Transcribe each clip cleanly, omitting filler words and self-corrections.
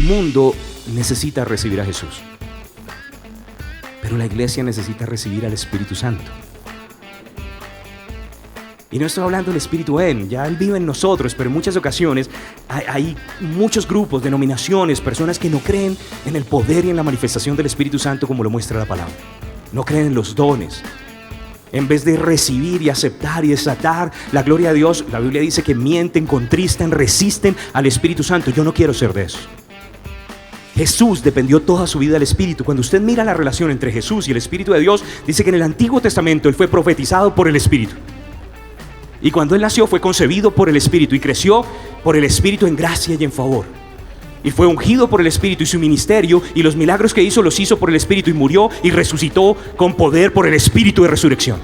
mundo necesita recibir a Jesús, pero la iglesia necesita recibir al Espíritu Santo. Y no estoy hablando del Espíritu ya Él vive en nosotros, pero en muchas ocasiones hay muchos grupos, denominaciones, personas que no creen en el poder y en la manifestación del Espíritu Santo como lo muestra la palabra. No creen en los dones. En vez de recibir y aceptar y desatar la gloria de Dios, la Biblia dice que mienten, contristan, resisten al Espíritu Santo. Yo no quiero ser de eso. Jesús dependió toda su vida del Espíritu. Cuando usted mira la relación entre Jesús y el Espíritu de Dios, dice que en el Antiguo Testamento Él fue profetizado por el Espíritu. Y cuando Él nació fue concebido por el Espíritu y creció por el Espíritu en gracia y en favor. Y fue ungido por el Espíritu, y su ministerio y los milagros que hizo los hizo por el Espíritu, y murió y resucitó con poder por el Espíritu de resurrección.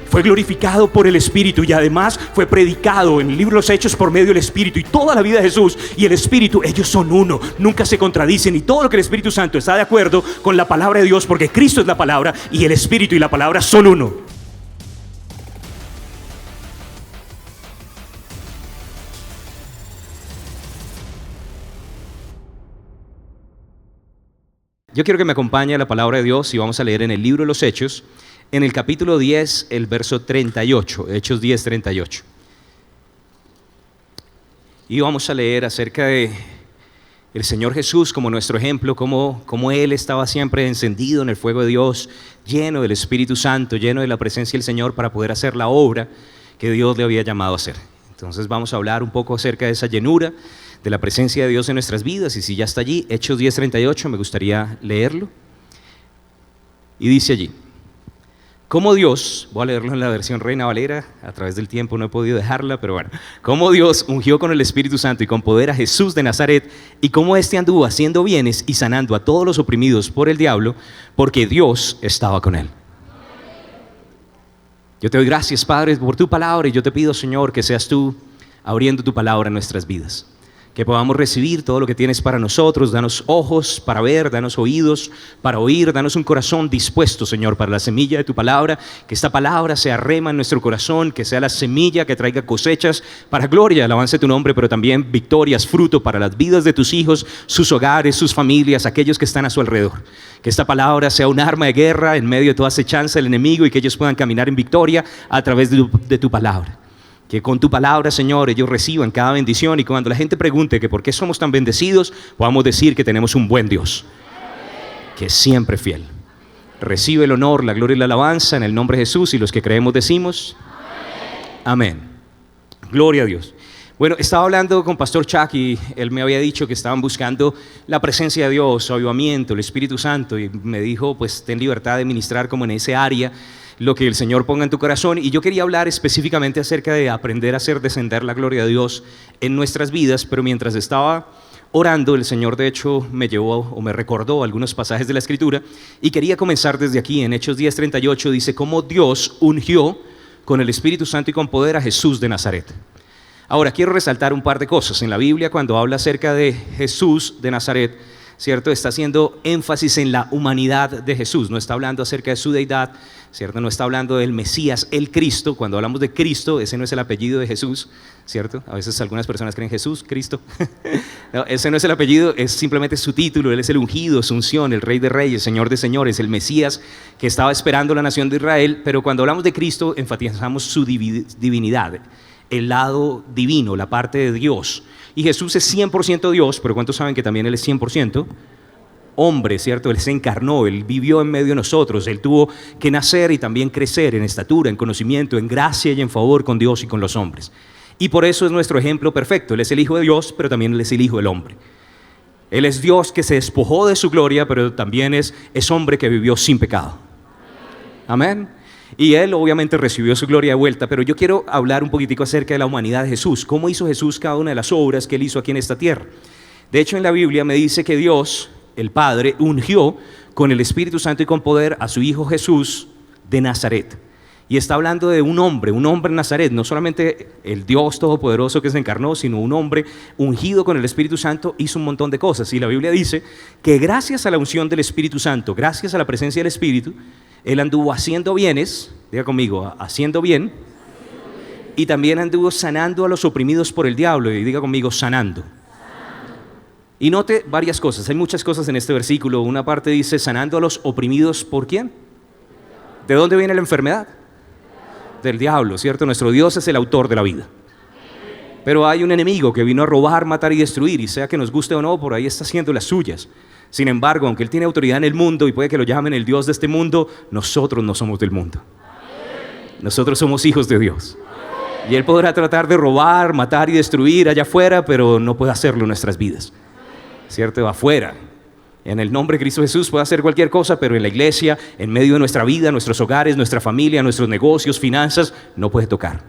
Fue glorificado por el Espíritu y además fue predicado en el libro de los Hechos por medio del Espíritu. Y toda la vida de Jesús y el Espíritu, ellos son uno, nunca se contradicen, y todo lo que el Espíritu Santo está de acuerdo con la palabra de Dios, porque Cristo es la palabra y el Espíritu y la palabra son uno. Yo quiero que me acompañe a la palabra de Dios y vamos a leer en el libro de los Hechos, en el capítulo 10, el verso 38, Hechos 10, 38. Y vamos a leer acerca de el Señor Jesús como nuestro ejemplo, como Él estaba siempre encendido en el fuego de Dios, lleno del Espíritu Santo, lleno de la presencia del Señor para poder hacer la obra que Dios le había llamado a hacer. Entonces vamos a hablar un poco acerca de esa llenura, de la presencia de Dios en nuestras vidas. Y si ya está allí, Hechos 10:38, me gustaría leerlo. Y dice allí: como Dios, voy a leerlo en la versión Reina Valera, a través del tiempo no he podido dejarla, pero bueno, como Dios ungió con el Espíritu Santo y con poder a Jesús de Nazaret, y como éste anduvo haciendo bienes y sanando a todos los oprimidos por el diablo, porque Dios estaba con él. Yo te doy gracias, Padre, por tu palabra, y yo te pido, Señor, que seas tú abriendo tu palabra en nuestras vidas. Que podamos recibir todo lo que tienes para nosotros. Danos ojos para ver, danos oídos para oír, danos un corazón dispuesto, Señor, para la semilla de tu palabra. Que esta palabra sea rema en nuestro corazón, que sea la semilla que traiga cosechas para gloria, alabanza de tu nombre, pero también victorias, fruto para las vidas de tus hijos, sus hogares, sus familias, aquellos que están a su alrededor. Que esta palabra sea un arma de guerra en medio de toda acechanza del enemigo, y que ellos puedan caminar en victoria a través de tu palabra. Que con tu palabra, Señor, ellos reciban cada bendición, y cuando la gente pregunte que por qué somos tan bendecidos, podamos decir que tenemos un buen Dios, que es siempre fiel. Recibe el honor, la gloria y la alabanza en el nombre de Jesús, y los que creemos decimos amén. Gloria a Dios. Bueno, estaba hablando con Pastor Chuck y él me había dicho que estaban buscando la presencia de Dios, su avivamiento, el Espíritu Santo, y me dijo, pues ten libertad de ministrar como en ese área lo que el Señor ponga en tu corazón. Y yo quería hablar específicamente acerca de aprender a hacer descender la gloria de Dios en nuestras vidas, pero mientras estaba orando, el Señor de hecho me llevó o me recordó algunos pasajes de la Escritura, y quería comenzar desde aquí. En Hechos 10:38 dice: cómo Dios ungió con el Espíritu Santo y con poder a Jesús de Nazaret. Ahora quiero resaltar un par de cosas. En la Biblia, cuando habla acerca de Jesús de Nazaret, ¿cierto?, está haciendo énfasis en la humanidad de Jesús, no está hablando acerca de su deidad, ¿cierto? No está hablando del Mesías, el Cristo. Cuando hablamos de Cristo, ese no es el apellido de Jesús, ¿cierto? A veces algunas personas creen Jesús, Cristo. No, ese no es el apellido, es simplemente su título. Él es el ungido, su unción, el Rey de Reyes, Señor de Señores, el Mesías que estaba esperando la nación de Israel. Pero cuando hablamos de Cristo, enfatizamos su divinidad, el lado divino, la parte de Dios. Y Jesús es 100% Dios, pero ¿cuántos saben que también Él es 100% hombre, ¿cierto? Él se encarnó, Él vivió en medio de nosotros, Él tuvo que nacer y también crecer en estatura, en conocimiento, en gracia y en favor con Dios y con los hombres. Y por eso es nuestro ejemplo perfecto. Él es el Hijo de Dios, pero también Él es el Hijo del hombre. Él es Dios que se despojó de su gloria, pero también es hombre que vivió sin pecado. Amén. Y Él obviamente recibió su gloria de vuelta, pero yo quiero hablar un poquitico acerca de la humanidad de Jesús. ¿Cómo hizo Jesús cada una de las obras que Él hizo aquí en esta tierra? De hecho, en la Biblia me dice que Dios, el Padre, ungió con el Espíritu Santo y con poder a su Hijo Jesús de Nazaret. Y está hablando de un hombre en Nazaret, no solamente el Dios todopoderoso que se encarnó, sino un hombre ungido con el Espíritu Santo. Hizo un montón de cosas, y la Biblia dice que gracias a la unción del Espíritu Santo, gracias a la presencia del Espíritu, Él anduvo haciendo bienes, diga conmigo, haciendo bien, y también anduvo sanando a los oprimidos por el diablo, y diga conmigo, sanando. Y note varias cosas, hay muchas cosas en este versículo. Una parte dice, sanando a los oprimidos, ¿por quién? ¿De dónde viene la enfermedad? Del diablo, ¿cierto? Nuestro Dios es el autor de la vida. Pero hay un enemigo que vino a robar, matar y destruir, y sea que nos guste o no, por ahí está haciendo las suyas. Sin embargo, aunque Él tiene autoridad en el mundo y puede que lo llamen el Dios de este mundo, nosotros no somos del mundo. Nosotros somos hijos de Dios. Y Él podrá tratar de robar, matar y destruir allá afuera, pero no puede hacerlo en nuestras vidas. ¿Cierto? Afuera. En el nombre de Cristo Jesús puede hacer cualquier cosa, pero en la iglesia, en medio de nuestra vida, nuestros hogares, nuestra familia, nuestros negocios, finanzas, no puede tocar.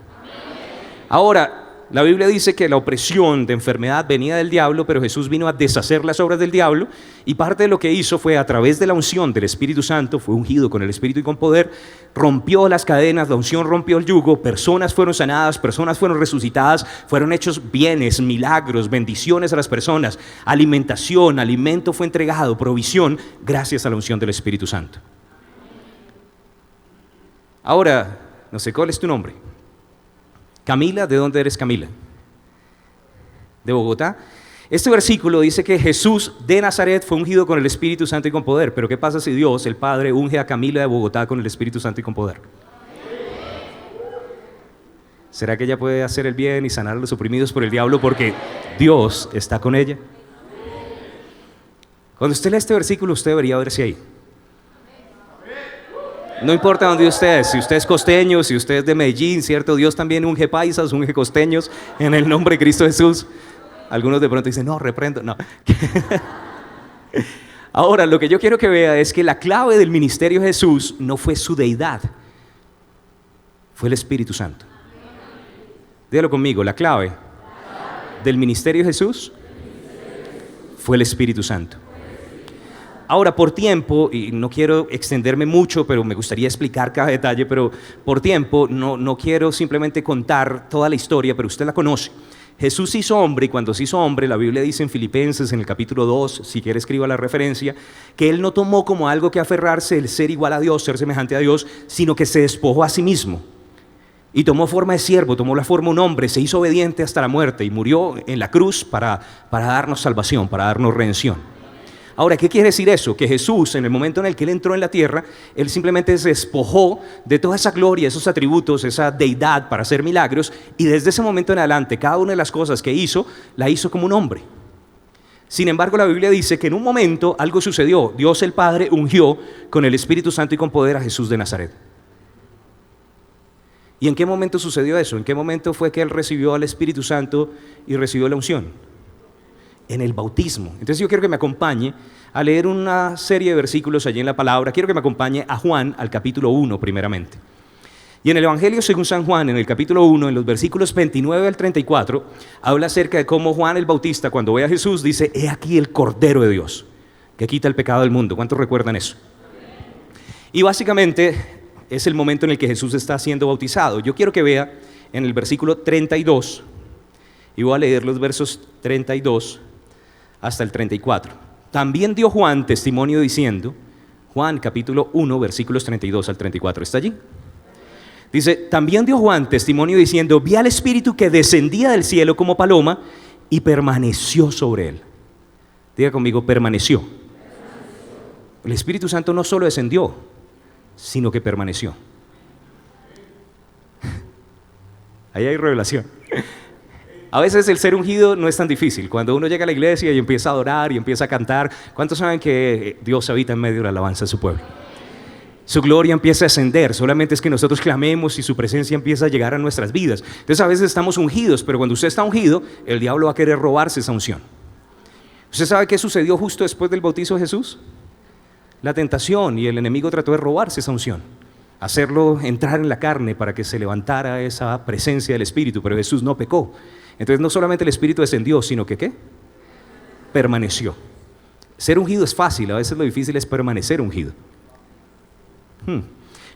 Ahora, la Biblia dice que la opresión de enfermedad venía del diablo, pero Jesús vino a deshacer las obras del diablo, y parte de lo que hizo fue, a través de la unción del Espíritu Santo, fue ungido con el Espíritu y con poder, rompió las cadenas, la unción rompió el yugo, personas fueron sanadas, personas fueron resucitadas, fueron hechos bienes, milagros, bendiciones a las personas, alimentación, alimento fue entregado, provisión, gracias a la unción del Espíritu Santo. Ahora, no sé, ¿cuál es tu nombre? Camila, ¿de dónde eres, Camila? ¿De Bogotá? Este versículo dice que Jesús de Nazaret fue ungido con el Espíritu Santo y con poder. Pero ¿qué pasa si Dios, el Padre, unge a Camila de Bogotá con el Espíritu Santo y con poder? ¿Será que ella puede hacer el bien y sanar a los oprimidos por el diablo porque Dios está con ella? Cuando usted lee este versículo, usted debería verse ahí. No importa dónde usted es, si usted es costeño, si usted es de Medellín, ¿cierto? Dios también unge paisas, unge costeños en el nombre de Cristo Jesús. Algunos de pronto dicen, no, reprendo, no. Ahora, lo que yo quiero que vea es que la clave del ministerio de Jesús no fue su deidad, fue el Espíritu Santo. Dígalo conmigo, la clave del ministerio de Jesús fue el Espíritu Santo. Ahora, por tiempo, y no quiero extenderme mucho, pero me gustaría explicar cada detalle, pero por tiempo no quiero simplemente contar toda la historia, pero usted la conoce. Jesús se hizo hombre, y cuando se hizo hombre, la Biblia dice en Filipenses, en el capítulo 2, si quiere escriba la referencia, que Él no tomó como algo que aferrarse el ser igual a Dios, ser semejante a Dios, sino que se despojó a sí mismo. Y tomó forma de siervo, tomó la forma de un hombre, se hizo obediente hasta la muerte y murió en la cruz para darnos salvación, para darnos redención. Ahora, ¿qué quiere decir eso? Que Jesús, en el momento en el que Él entró en la tierra, Él simplemente se despojó de toda esa gloria, esos atributos, esa deidad para hacer milagros, y desde ese momento en adelante, cada una de las cosas que hizo, la hizo como un hombre. Sin embargo, la Biblia dice que en un momento algo sucedió. Dios el Padre ungió con el Espíritu Santo y con poder a Jesús de Nazaret. ¿Y en qué momento sucedió eso? ¿En qué momento fue que Él recibió al Espíritu Santo y recibió la unción? En el bautismo. Entonces yo quiero que me acompañe a leer una serie de versículos allí en la palabra. Quiero que me acompañe a Juan, al capítulo 1 primeramente. Y en el Evangelio según San Juan, en el capítulo 1, en los versículos 29 al 34, habla acerca de cómo Juan el Bautista, cuando ve a Jesús, dice, he aquí el Cordero de Dios, que quita el pecado del mundo. ¿Cuántos recuerdan eso? Y básicamente es el momento en el que Jesús está siendo bautizado. Yo quiero que vea en el versículo 32, y voy a leer los versos 32 hasta el 34. También dio Juan testimonio diciendo, Juan capítulo 1 versículos 32 al 34, ¿está allí? Dice, también dio Juan testimonio diciendo, vi al Espíritu que descendía del cielo como paloma y permaneció sobre él. Diga conmigo, permaneció. El Espíritu Santo no solo descendió, sino que permaneció. Ahí hay revelación. A veces el ser ungido no es tan difícil. Cuando uno llega a la iglesia y empieza a adorar y empieza a cantar, ¿cuántos saben que Dios habita en medio de la alabanza de su pueblo? Su gloria empieza a ascender, solamente es que nosotros clamemos y su presencia empieza a llegar a nuestras vidas. Entonces a veces estamos ungidos, pero cuando usted está ungido, el diablo va a querer robarse esa unción. ¿Usted sabe qué sucedió justo después del bautizo de Jesús? La tentación, y el enemigo trató de robarse esa unción, hacerlo entrar en la carne para que se levantara esa presencia del Espíritu, pero Jesús no pecó. Entonces no solamente el Espíritu descendió, sino que ¿qué? Permaneció. Ser ungido es fácil, a veces lo difícil es permanecer ungido.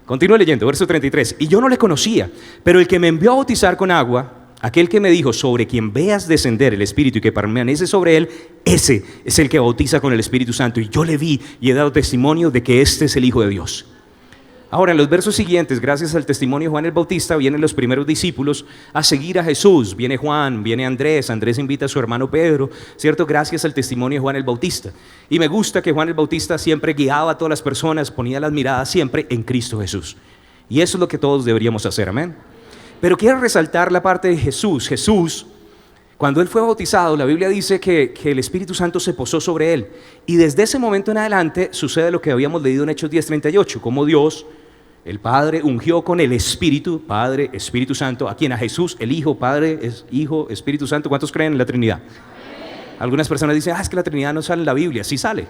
Continúo leyendo, verso 33. Y yo no le conocía, pero el que me envió a bautizar con agua, aquel que me dijo, sobre quien veas descender el Espíritu y que permanece sobre él, ese es el que bautiza con el Espíritu Santo. Y yo le vi y he dado testimonio de que este es el Hijo de Dios. Ahora, en los versos siguientes, gracias al testimonio de Juan el Bautista, vienen los primeros discípulos a seguir a Jesús. Viene Juan, viene Andrés invita a su hermano Pedro, ¿cierto? Gracias al testimonio de Juan el Bautista. Y me gusta que Juan el Bautista siempre guiaba a todas las personas, ponía las miradas siempre en Cristo Jesús. Y eso es lo que todos deberíamos hacer, amén. Pero quiero resaltar la parte de Jesús. Jesús, cuando Él fue bautizado, la Biblia dice que el Espíritu Santo se posó sobre Él. Y desde ese momento en adelante sucede lo que habíamos leído en Hechos 10:38, como Dios, el Padre, ungió con el Espíritu, Padre, Espíritu Santo, ¿a quién? A Jesús, el Hijo, Padre, Hijo, Espíritu Santo. ¿Cuántos creen en la Trinidad? Algunas personas dicen, es que la Trinidad no sale en la Biblia. Sí sale,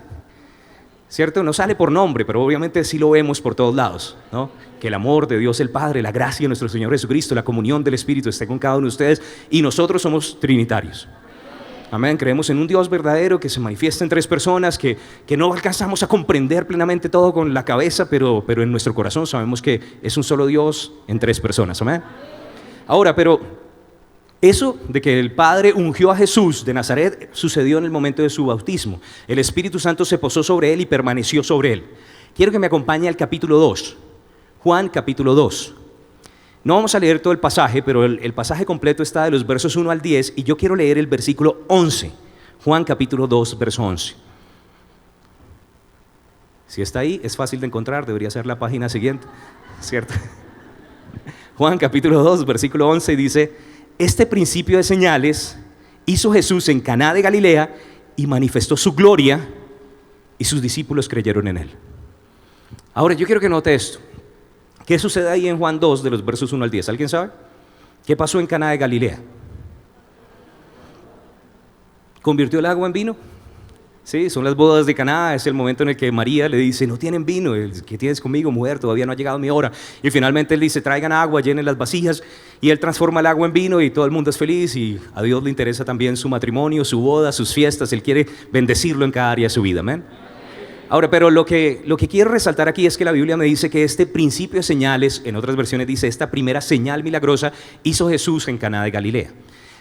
¿cierto? No sale por nombre, pero obviamente sí lo vemos por todos lados, ¿no? Que el amor de Dios el Padre, la gracia de nuestro Señor Jesucristo, la comunión del Espíritu esté con cada uno de ustedes, y nosotros somos trinitarios. Amén, creemos en un Dios verdadero que se manifiesta en tres personas, que no alcanzamos a comprender plenamente todo con la cabeza, pero en nuestro corazón sabemos que es un solo Dios en tres personas. Amén. Ahora, pero eso de que el Padre ungió a Jesús de Nazaret sucedió en el momento de su bautismo. El Espíritu Santo se posó sobre Él y permaneció sobre Él. Quiero que me acompañe al capítulo 2, Juan capítulo 2. No vamos a leer todo el pasaje, pero el pasaje completo está de los versos 1 al 10 y yo quiero leer el versículo 11. Juan capítulo 2, verso 11. Si está ahí, es fácil de encontrar, debería ser la página siguiente, ¿cierto? Juan capítulo 2, versículo 11 dice: este principio de señales hizo Jesús en Caná de Galilea y manifestó su gloria y sus discípulos creyeron en Él. Ahora yo quiero que note esto. ¿Qué sucede ahí en Juan 2 de los versos 1 al 10? ¿Alguien sabe? ¿Qué pasó en Caná de Galilea? ¿Convirtió el agua en vino? Sí, son las bodas de Caná, es el momento en el que María le dice, no tienen vino, ¿qué tienes conmigo, mujer? Todavía no ha llegado mi hora. Y finalmente él dice, traigan agua, llenen las vasijas, y él transforma el agua en vino y todo el mundo es feliz, y a Dios le interesa también su matrimonio, su boda, sus fiestas, Él quiere bendecirlo en cada área de su vida, amén. Ahora, pero lo que quiero resaltar aquí es que la Biblia me dice que este principio de señales, en otras versiones dice, esta primera señal milagrosa hizo Jesús en Caná de Galilea.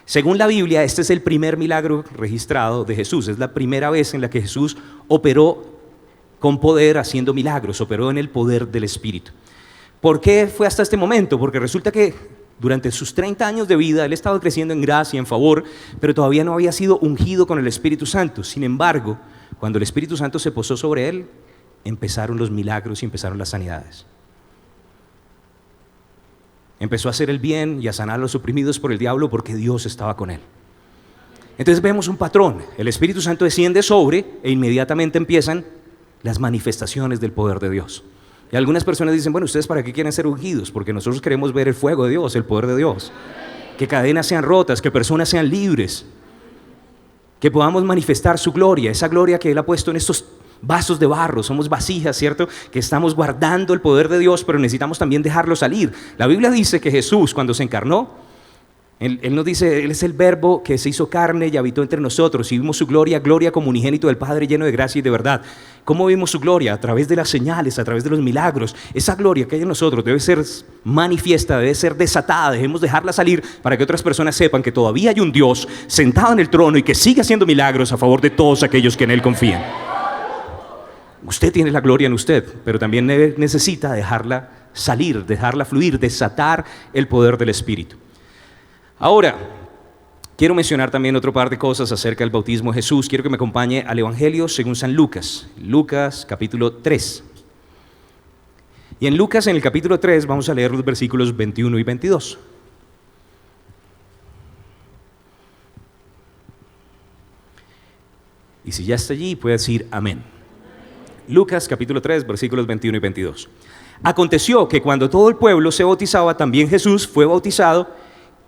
Según la Biblia, este es el primer milagro registrado de Jesús, es la primera vez en la que Jesús operó con poder haciendo milagros, operó en el poder del Espíritu. ¿Por qué fue hasta este momento? Porque resulta que durante sus 30 años de vida, Él estaba creciendo en gracia, en favor, pero todavía no había sido ungido con el Espíritu Santo. Sin embargo, cuando el Espíritu Santo se posó sobre Él, empezaron los milagros y empezaron las sanidades. Empezó a hacer el bien y a sanar a los oprimidos por el diablo porque Dios estaba con Él. Entonces vemos un patrón, el Espíritu Santo desciende sobre e inmediatamente empiezan las manifestaciones del poder de Dios. Y algunas personas dicen, bueno, ¿ustedes para qué quieren ser ungidos? Porque nosotros queremos ver el fuego de Dios, el poder de Dios. Que cadenas sean rotas, que personas sean libres, que podamos manifestar su gloria, esa gloria que Él ha puesto en estos vasos de barro. Somos vasijas, ¿cierto? Que estamos guardando el poder de Dios, pero necesitamos también dejarlo salir. La Biblia dice que Jesús, cuando se encarnó, Él nos dice, Él es el verbo que se hizo carne y habitó entre nosotros y vimos su gloria, gloria como unigénito del Padre lleno de gracia y de verdad. ¿Cómo vimos su gloria? A través de las señales, a través de los milagros. Esa gloria que hay en nosotros debe ser manifiesta, debe ser desatada. Debemos dejarla salir para que otras personas sepan que todavía hay un Dios sentado en el trono y que sigue haciendo milagros a favor de todos aquellos que en Él confían. Usted tiene la gloria en usted, pero también necesita dejarla salir, dejarla fluir, desatar el poder del Espíritu. Ahora, quiero mencionar también otro par de cosas acerca del bautismo de Jesús. Quiero que me acompañe al Evangelio según San Lucas, Lucas capítulo 3. Y en Lucas, en el capítulo 3, vamos a leer los versículos 21 y 22. Y si ya está allí, puede decir amén. Lucas capítulo 3, versículos 21 y 22. Aconteció que cuando todo el pueblo se bautizaba, también Jesús fue bautizado,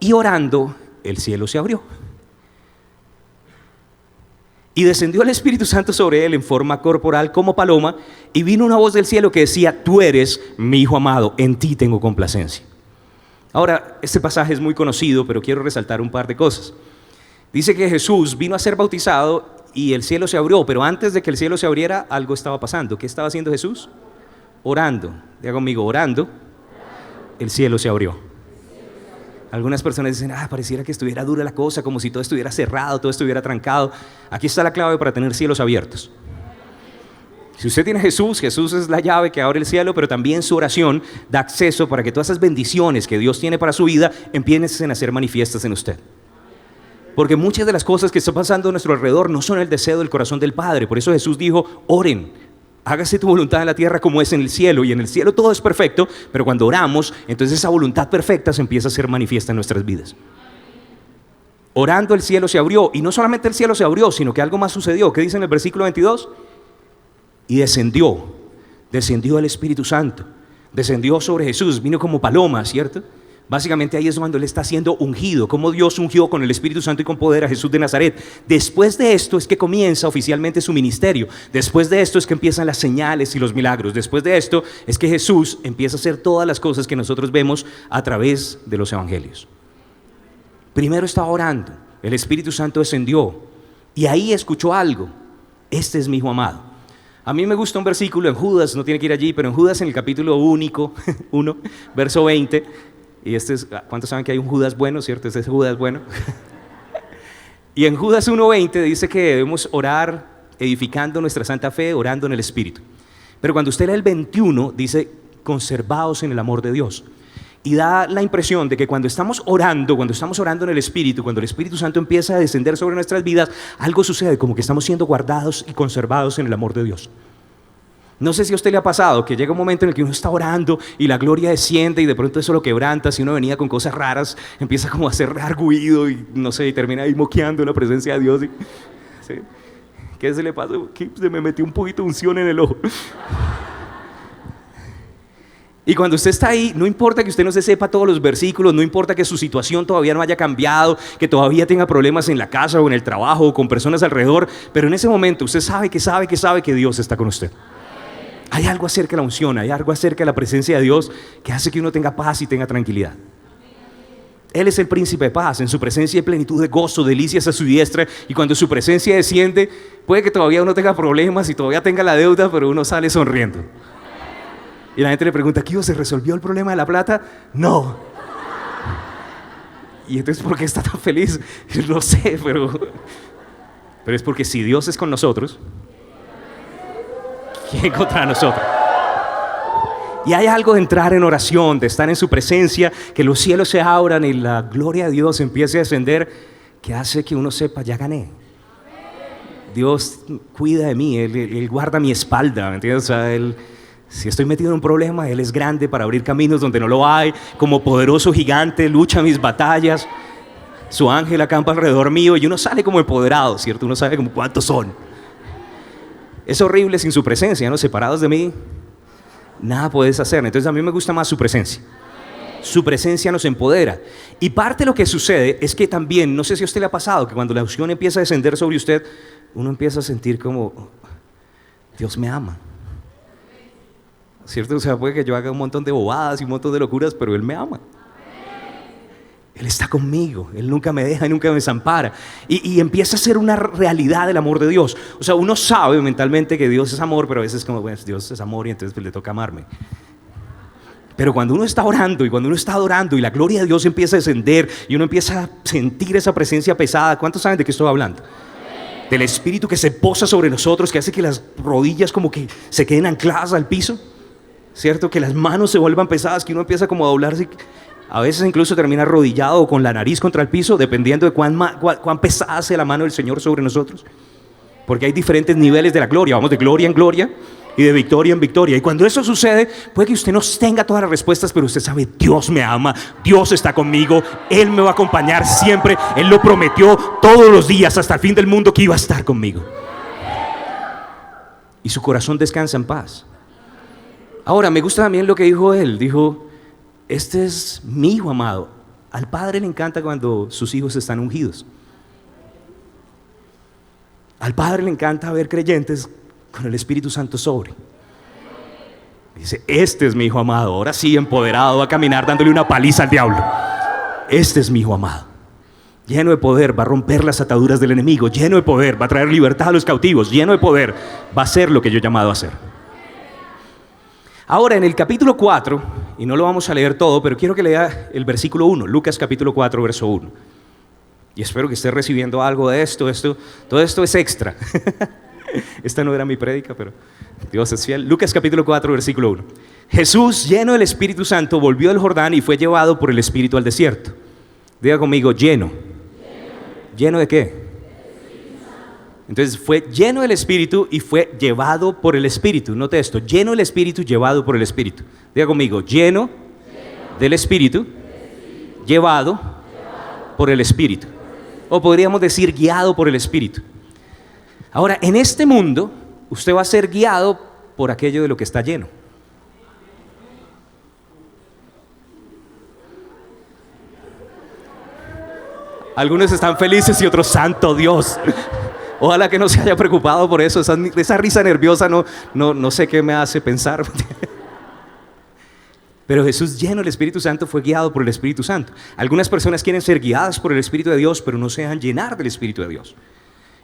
y orando, el cielo se abrió. Y descendió el Espíritu Santo sobre él en forma corporal como paloma, y vino una voz del cielo que decía, tú eres mi Hijo amado, en ti tengo complacencia. Ahora, este pasaje es muy conocido, pero quiero resaltar un par de cosas. Dice que Jesús vino a ser bautizado y el cielo se abrió, pero antes de que el cielo se abriera, algo estaba pasando. ¿Qué estaba haciendo Jesús? Orando. Diga conmigo, orando, el cielo se abrió. Algunas personas dicen, pareciera que estuviera dura la cosa, como si todo estuviera cerrado, todo estuviera trancado. Aquí está la clave para tener cielos abiertos. Si usted tiene a Jesús, Jesús es la llave que abre el cielo, pero también su oración da acceso para que todas esas bendiciones que Dios tiene para su vida empiecen a ser manifiestas en usted. Porque muchas de las cosas que están pasando a nuestro alrededor no son el deseo del corazón del Padre. Por eso Jesús dijo, oren, hágase tu voluntad en la tierra como es en el cielo. Y en el cielo todo es perfecto, pero cuando oramos, entonces esa voluntad perfecta se empieza a ser manifiesta en nuestras vidas. Orando el cielo se abrió, y no solamente el cielo se abrió, sino que algo más sucedió. ¿Qué dice en el versículo 22? Y descendió el Espíritu Santo, descendió sobre Jesús, vino como paloma, ¿cierto? Básicamente ahí es cuando Él está siendo ungido, como Dios ungió con el Espíritu Santo y con poder a Jesús de Nazaret. Después de esto es que comienza oficialmente su ministerio, después de esto es que empiezan las señales y los milagros, después de esto es que Jesús empieza a hacer todas las cosas que nosotros vemos a través de los evangelios. Primero estaba orando, el Espíritu Santo descendió y ahí escuchó algo, este es mi Hijo amado. A mí me gusta un versículo en Judas, no tiene que ir allí, pero en Judas en el capítulo 1, verso 20, y ¿cuántos saben que hay un Judas bueno, cierto? Este es Judas bueno. Y en Judas 1:20 dice que debemos orar edificando nuestra santa fe, orando en el Espíritu. Pero cuando usted lee el 21, dice, conservaos en el amor de Dios. Y da la impresión de que cuando estamos orando en el Espíritu, cuando el Espíritu Santo empieza a descender sobre nuestras vidas, algo sucede, como que estamos siendo guardados y conservados en el amor de Dios. No sé si a usted le ha pasado que llega un momento en el que uno está orando y la gloria desciende y de pronto eso lo quebranta. Si uno venía con cosas raras, empieza como a hacer arguido y no sé, y termina ahí moqueando en la presencia de Dios. ¿Sí? ¿Qué se le pasó? Se me metió un poquito de unción en el ojo. Y cuando usted está ahí, no importa que usted no se sepa todos los versículos, no importa que su situación todavía no haya cambiado, que todavía tenga problemas en la casa o en el trabajo o con personas alrededor, pero en ese momento usted sabe que Dios está con usted. Hay algo acerca de la unción, hay algo acerca de la presencia de Dios que hace que uno tenga paz y tenga tranquilidad. Él es el príncipe de paz, en su presencia hay plenitud de gozo, delicias a su diestra, y cuando su presencia desciende, puede que todavía uno tenga problemas y todavía tenga la deuda, pero uno sale sonriendo. Y la gente le pregunta, ¿qué se resolvió el problema de la plata? No. Y entonces, ¿por qué está tan feliz? No sé, pero es porque si Dios es con nosotros, ¿quién contra nosotros? Y hay algo de entrar en oración, de estar en su presencia, que los cielos se abran y la gloria de Dios empiece a descender, que hace que uno sepa, ya gané. Dios cuida de mí, Él guarda mi espalda, ¿me entiendes? O sea, si estoy metido en un problema, Él es grande para abrir caminos donde no lo hay, como poderoso gigante, lucha mis batallas, su ángel acampa alrededor mío y uno sale como empoderado, ¿cierto? Uno sabe como cuántos son. Es horrible sin su presencia, ¿no? Separados de mí, nada puedes hacer. Entonces a mí me gusta más su presencia. Su presencia nos empodera. Y parte de lo que sucede es que también, no sé si a usted le ha pasado, que cuando la unción empieza a descender sobre usted, uno empieza a sentir como, Dios me ama. ¿Cierto? O sea, puede que yo haga un montón de bobadas y un montón de locuras, pero Él me ama. Él está conmigo, Él nunca me deja y nunca me desampara. Y empieza a ser una realidad el amor de Dios. O sea, uno sabe mentalmente que Dios es amor, pero a veces como, bueno, Dios es amor y entonces pues, le toca amarme. Pero cuando uno está orando y cuando uno está adorando y la gloria de Dios empieza a descender y uno empieza a sentir esa presencia pesada, ¿cuántos saben de qué estoy hablando? Del Espíritu que se posa sobre nosotros, que hace que las rodillas como que se queden ancladas al piso. ¿Cierto? Que las manos se vuelvan pesadas, que uno empieza como a doblarse, a veces incluso termina arrodillado o con la nariz contra el piso, dependiendo de cuán pesada sea la mano del Señor sobre nosotros. Porque hay diferentes niveles de la gloria, vamos de gloria en gloria y de victoria en victoria. Y cuando eso sucede, puede que usted no tenga todas las respuestas, pero usted sabe, Dios me ama, Dios está conmigo, Él me va a acompañar siempre, Él lo prometió todos los días hasta el fin del mundo que iba a estar conmigo. Y su corazón descansa en paz. Ahora, me gusta también lo que dijo él. Dijo, este es mi Hijo amado. Al Padre le encanta cuando sus hijos están ungidos. Al Padre le encanta ver creyentes con el Espíritu Santo sobre. Dice, este es mi Hijo amado. Ahora sí, empoderado, va a caminar dándole una paliza al diablo. Este es mi Hijo amado. Lleno de poder, va a romper las ataduras del enemigo. Lleno de poder, va a traer libertad a los cautivos. Lleno de poder, va a hacer lo que yo he llamado a hacer. Ahora en el capítulo 4, y no lo vamos a leer todo, pero quiero que lea el versículo 1, Lucas capítulo 4, verso 1. Y espero que esté recibiendo algo de esto, todo esto es extra. Esta no era mi prédica, pero Dios es fiel. Lucas capítulo 4, versículo 1. Jesús, lleno del Espíritu Santo, volvió del Jordán y fue llevado por el Espíritu al desierto. Diga conmigo, lleno. ¿Lleno de qué? Entonces fue lleno del Espíritu y fue llevado por el Espíritu. Note esto, lleno del Espíritu, llevado por el Espíritu. Diga conmigo, lleno del Espíritu, llevado por el Espíritu. O podríamos decir guiado por el Espíritu. Ahora, en este mundo, usted va a ser guiado por aquello de lo que está lleno. Algunos están felices y otros, santo Dios. Ojalá que no se haya preocupado por eso. Esa risa nerviosa no sé qué me hace pensar. Pero Jesús, lleno del Espíritu Santo, fue guiado por el Espíritu Santo. Algunas personas quieren ser guiadas por el Espíritu de Dios, pero no se dejan llenar del Espíritu de Dios.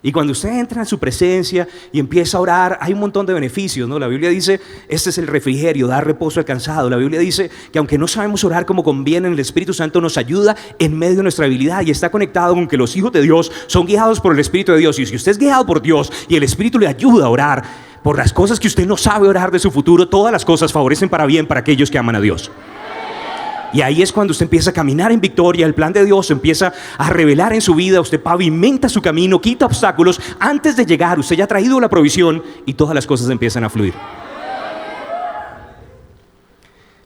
Y cuando usted entra en su presencia y empieza a orar, hay un montón de beneficios, ¿no? La Biblia dice, este es el refrigerio, dar reposo al cansado. La Biblia dice que aunque no sabemos orar como conviene, el Espíritu Santo nos ayuda en medio de nuestra habilidad y está conectado con que los hijos de Dios son guiados por el Espíritu de Dios. Y si usted es guiado por Dios y el Espíritu le ayuda a orar por las cosas que usted no sabe orar de su futuro, todas las cosas favorecen para bien para aquellos que aman a Dios. Y ahí es cuando usted empieza a caminar en victoria, el plan de Dios empieza a revelar en su vida, usted pavimenta su camino, quita obstáculos. Antes de llegar, usted ya ha traído la provisión y todas las cosas empiezan a fluir.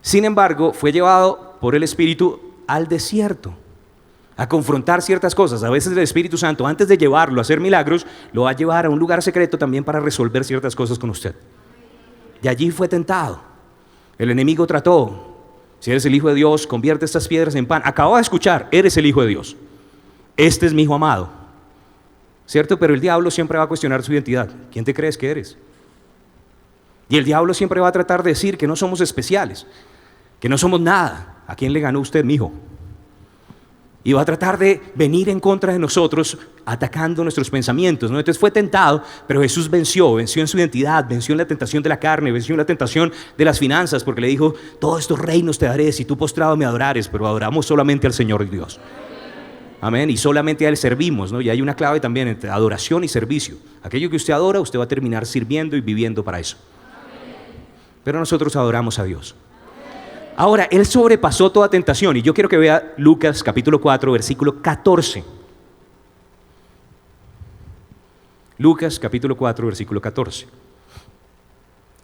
Sin embargo, fue llevado por el Espíritu al desierto, a confrontar ciertas cosas. A veces el Espíritu Santo, antes de llevarlo a hacer milagros, lo va a llevar a un lugar secreto también para resolver ciertas cosas con usted. Y allí fue tentado. El enemigo trató. Si eres el Hijo de Dios, convierte estas piedras en pan. Acabo de escuchar, eres el Hijo de Dios. Este es mi Hijo amado. ¿Cierto? Pero el diablo siempre va a cuestionar su identidad. ¿Quién te crees que eres? Y el diablo siempre va a tratar de decir que no somos especiales, que no somos nada. ¿A quién le ganó usted, mi hijo? Y va a tratar de venir en contra de nosotros, atacando nuestros pensamientos, ¿no? Entonces fue tentado, pero Jesús venció en su identidad, venció en la tentación de la carne, venció en la tentación de las finanzas, porque le dijo, todos estos reinos te daré si tú postrado me adorares, pero adoramos solamente al Señor Dios. Amén, y solamente a Él servimos, ¿no? Y hay una clave también entre adoración y servicio. Aquello que usted adora, usted va a terminar sirviendo y viviendo para eso. Pero nosotros adoramos a Dios. Ahora, Él sobrepasó toda tentación, y yo quiero que vea Lucas capítulo 4, versículo 14. Lucas capítulo 4, versículo 14.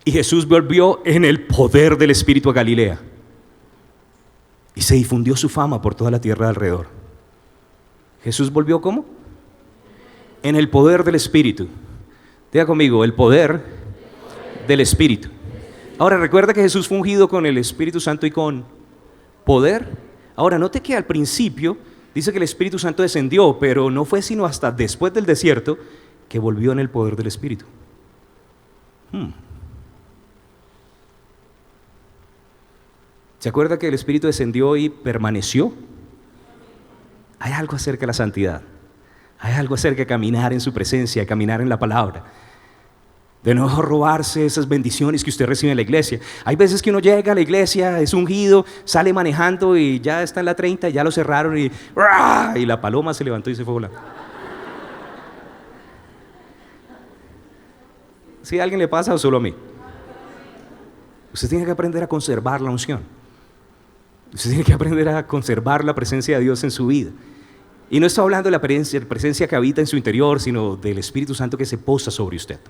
Y Jesús volvió en el poder del Espíritu a Galilea, y se difundió su fama por toda la tierra de alrededor. ¿Jesús volvió cómo? En el poder del Espíritu. Diga conmigo, el poder del Espíritu. Ahora recuerda que Jesús fue ungido con el Espíritu Santo y con poder. Ahora note que al principio dice que el Espíritu Santo descendió, pero no fue sino hasta después del desierto que volvió en el poder del Espíritu. ¿Se acuerda que el Espíritu descendió y permaneció? Hay algo acerca de la santidad. Hay algo acerca de caminar en su presencia, caminar en la palabra. De no robarse esas bendiciones que usted recibe en la iglesia. Hay veces que uno llega a la iglesia, es ungido, sale manejando y ya está en la 30, ya lo cerraron y la paloma se levantó y se fue volando. ¿Sí a alguien le pasa o solo a mí? Usted tiene que aprender a conservar la unción. Usted tiene que aprender a conservar la presencia de Dios en su vida. Y no estoy hablando de la presencia que habita en su interior, sino del Espíritu Santo que se posa sobre usted.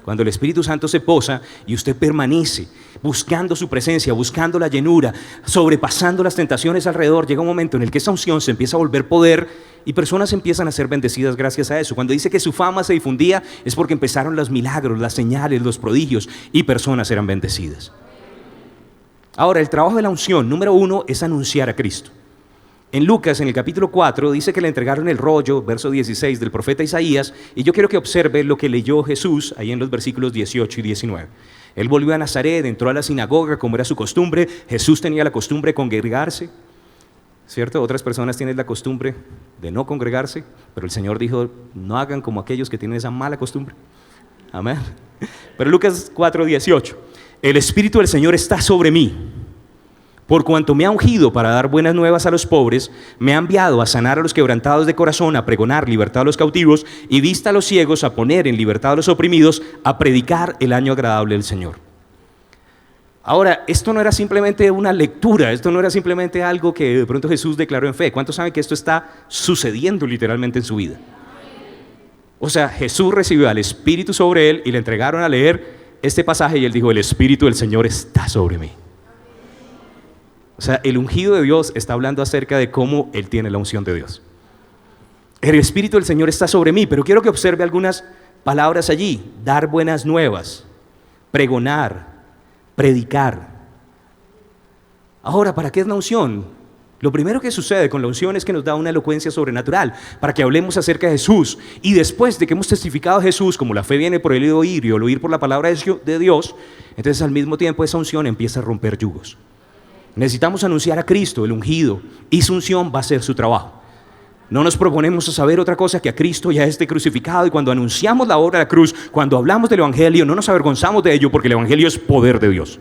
Cuando el Espíritu Santo se posa y usted permanece buscando su presencia, buscando la llenura, sobrepasando las tentaciones alrededor, llega un momento en el que esa unción se empieza a volver poder y personas empiezan a ser bendecidas gracias a eso. Cuando dice que su fama se difundía es porque empezaron los milagros, las señales, los prodigios y personas eran bendecidas. Ahora, el trabajo de la unción, número 1, es anunciar a Cristo. En Lucas, en el capítulo 4, dice que le entregaron el rollo, verso 16, del profeta Isaías, y yo quiero que observe lo que leyó Jesús ahí en los versículos 18 y 19. Él volvió a Nazaret, entró a la sinagoga como era su costumbre. Jesús tenía la costumbre de congregarse, ¿cierto? Otras personas tienen la costumbre de no congregarse, pero el Señor dijo, no hagan como aquellos que tienen esa mala costumbre. Amén. Pero Lucas 4, 18, el Espíritu del Señor está sobre mí, Por cuanto me ha ungido para dar buenas nuevas a los pobres, me ha enviado a sanar a los quebrantados de corazón, a pregonar libertad a los cautivos y vista a los ciegos, a poner en libertad a los oprimidos, a predicar el año agradable del Señor. Ahora, esto no era simplemente una lectura, esto no era simplemente algo que de pronto Jesús declaró en fe. ¿Cuántos saben que esto está sucediendo literalmente en su vida? O sea, Jesús recibió al Espíritu sobre él y le entregaron a leer este pasaje y él dijo: el Espíritu del Señor está sobre mí. O sea, el ungido de Dios está hablando acerca de cómo él tiene la unción de Dios. El Espíritu del Señor está sobre mí, pero quiero que observe algunas palabras allí: dar buenas nuevas, pregonar, predicar. Ahora, ¿para qué es la unción? Lo primero que sucede con la unción es que nos da una elocuencia sobrenatural para que hablemos acerca de Jesús. Y después de que hemos testificado a Jesús, como la fe viene por el oír y el oír por la palabra de Dios, entonces al mismo tiempo esa unción empieza a romper yugos. Necesitamos anunciar a Cristo, el ungido, y su unción va a ser su trabajo. No nos proponemos a saber otra cosa que a Cristo ya esté crucificado, y cuando anunciamos la obra de la cruz, cuando hablamos del Evangelio, no nos avergonzamos de ello, porque el Evangelio es poder de Dios.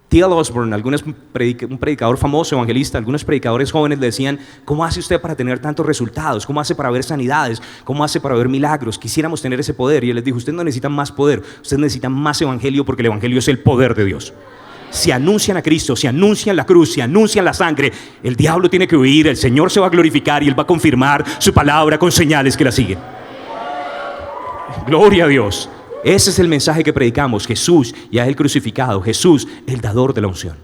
T.L. Osborne, un predicador famoso, evangelista, algunos predicadores jóvenes le decían: ¿cómo hace usted para tener tantos resultados? ¿Cómo hace para ver sanidades? ¿Cómo hace para ver milagros? Quisiéramos tener ese poder. Y él les dijo: usted no necesita más poder, usted necesita más Evangelio, porque el Evangelio es el poder de Dios. Si anuncian a Cristo, si anuncian la cruz, si anuncian la sangre, el diablo tiene que huir, el Señor se va a glorificar y Él va a confirmar su palabra con señales que la siguen. Gloria a Dios. Ese es el mensaje que predicamos: Jesús ya el crucificado, Jesús el dador de la unción.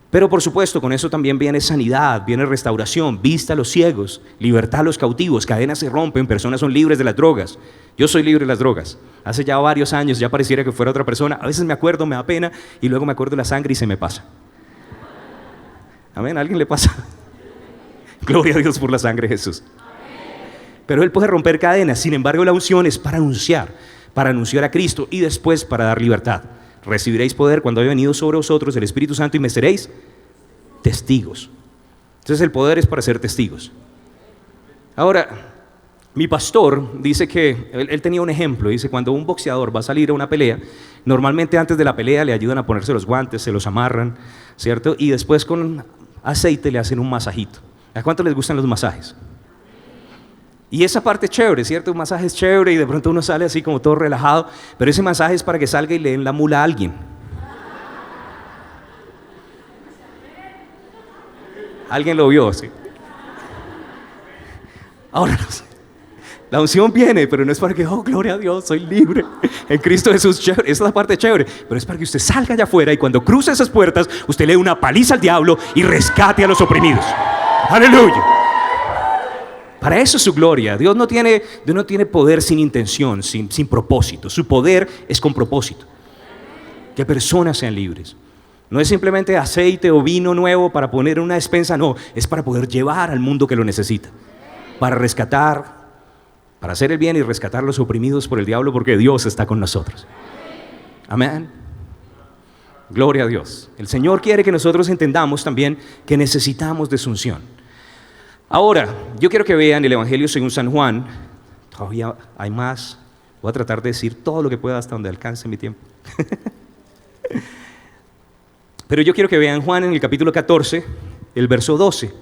Pero por supuesto, con eso también viene sanidad, viene restauración, vista a los ciegos, libertad a los cautivos, cadenas se rompen, personas son libres de las drogas. Yo soy libre de las drogas. Hace ya varios años, ya pareciera que fuera otra persona. A veces me acuerdo, me da pena, y luego me acuerdo de la sangre y se me pasa. Amén, ¿a alguien le pasa? Gloria a Dios por la sangre de Jesús. Pero Él puede romper cadenas. Sin embargo, la unción es para anunciar a Cristo, y después para dar libertad. Recibiréis poder cuando haya venido sobre vosotros el Espíritu Santo y me seréis testigos. Entonces el poder es para ser testigos. Ahora, mi pastor dice que él tenía un ejemplo. Dice: cuando un boxeador va a salir a una pelea, normalmente antes de la pelea le ayudan a ponerse los guantes, se los amarran, ¿cierto? Y después con aceite le hacen un masajito. ¿A cuánto les gustan los masajes? Y esa parte es chévere, ¿cierto? Un masaje es chévere y de pronto uno sale así como todo relajado, pero ese masaje es para que salga y le den la mula a alguien. ¿Alguien lo vio? Sí. Ahora, la unción viene, pero no es para que, oh, gloria a Dios, soy libre en Cristo Jesús, chévere. Esa es la parte chévere, pero es para que usted salga allá afuera y cuando cruce esas puertas, usted le dé una paliza al diablo y rescate a los oprimidos. ¡Aleluya! Para eso es su gloria. Dios no tiene poder sin intención, sin propósito. Su poder es con propósito. Que personas sean libres. No es simplemente aceite o vino nuevo para poner en una despensa, no. Es para poder llevar al mundo que lo necesita. Para rescatar, para hacer el bien y rescatar a los oprimidos por el diablo, porque Dios está con nosotros. Amén. Gloria a Dios. El Señor quiere que nosotros entendamos también que necesitamos de su unción. Ahora, yo quiero que vean el Evangelio según San Juan. Todavía hay más. Voy a tratar de decir todo lo que pueda hasta donde alcance mi tiempo. Pero yo quiero que vean Juan en el capítulo 14, el verso 12.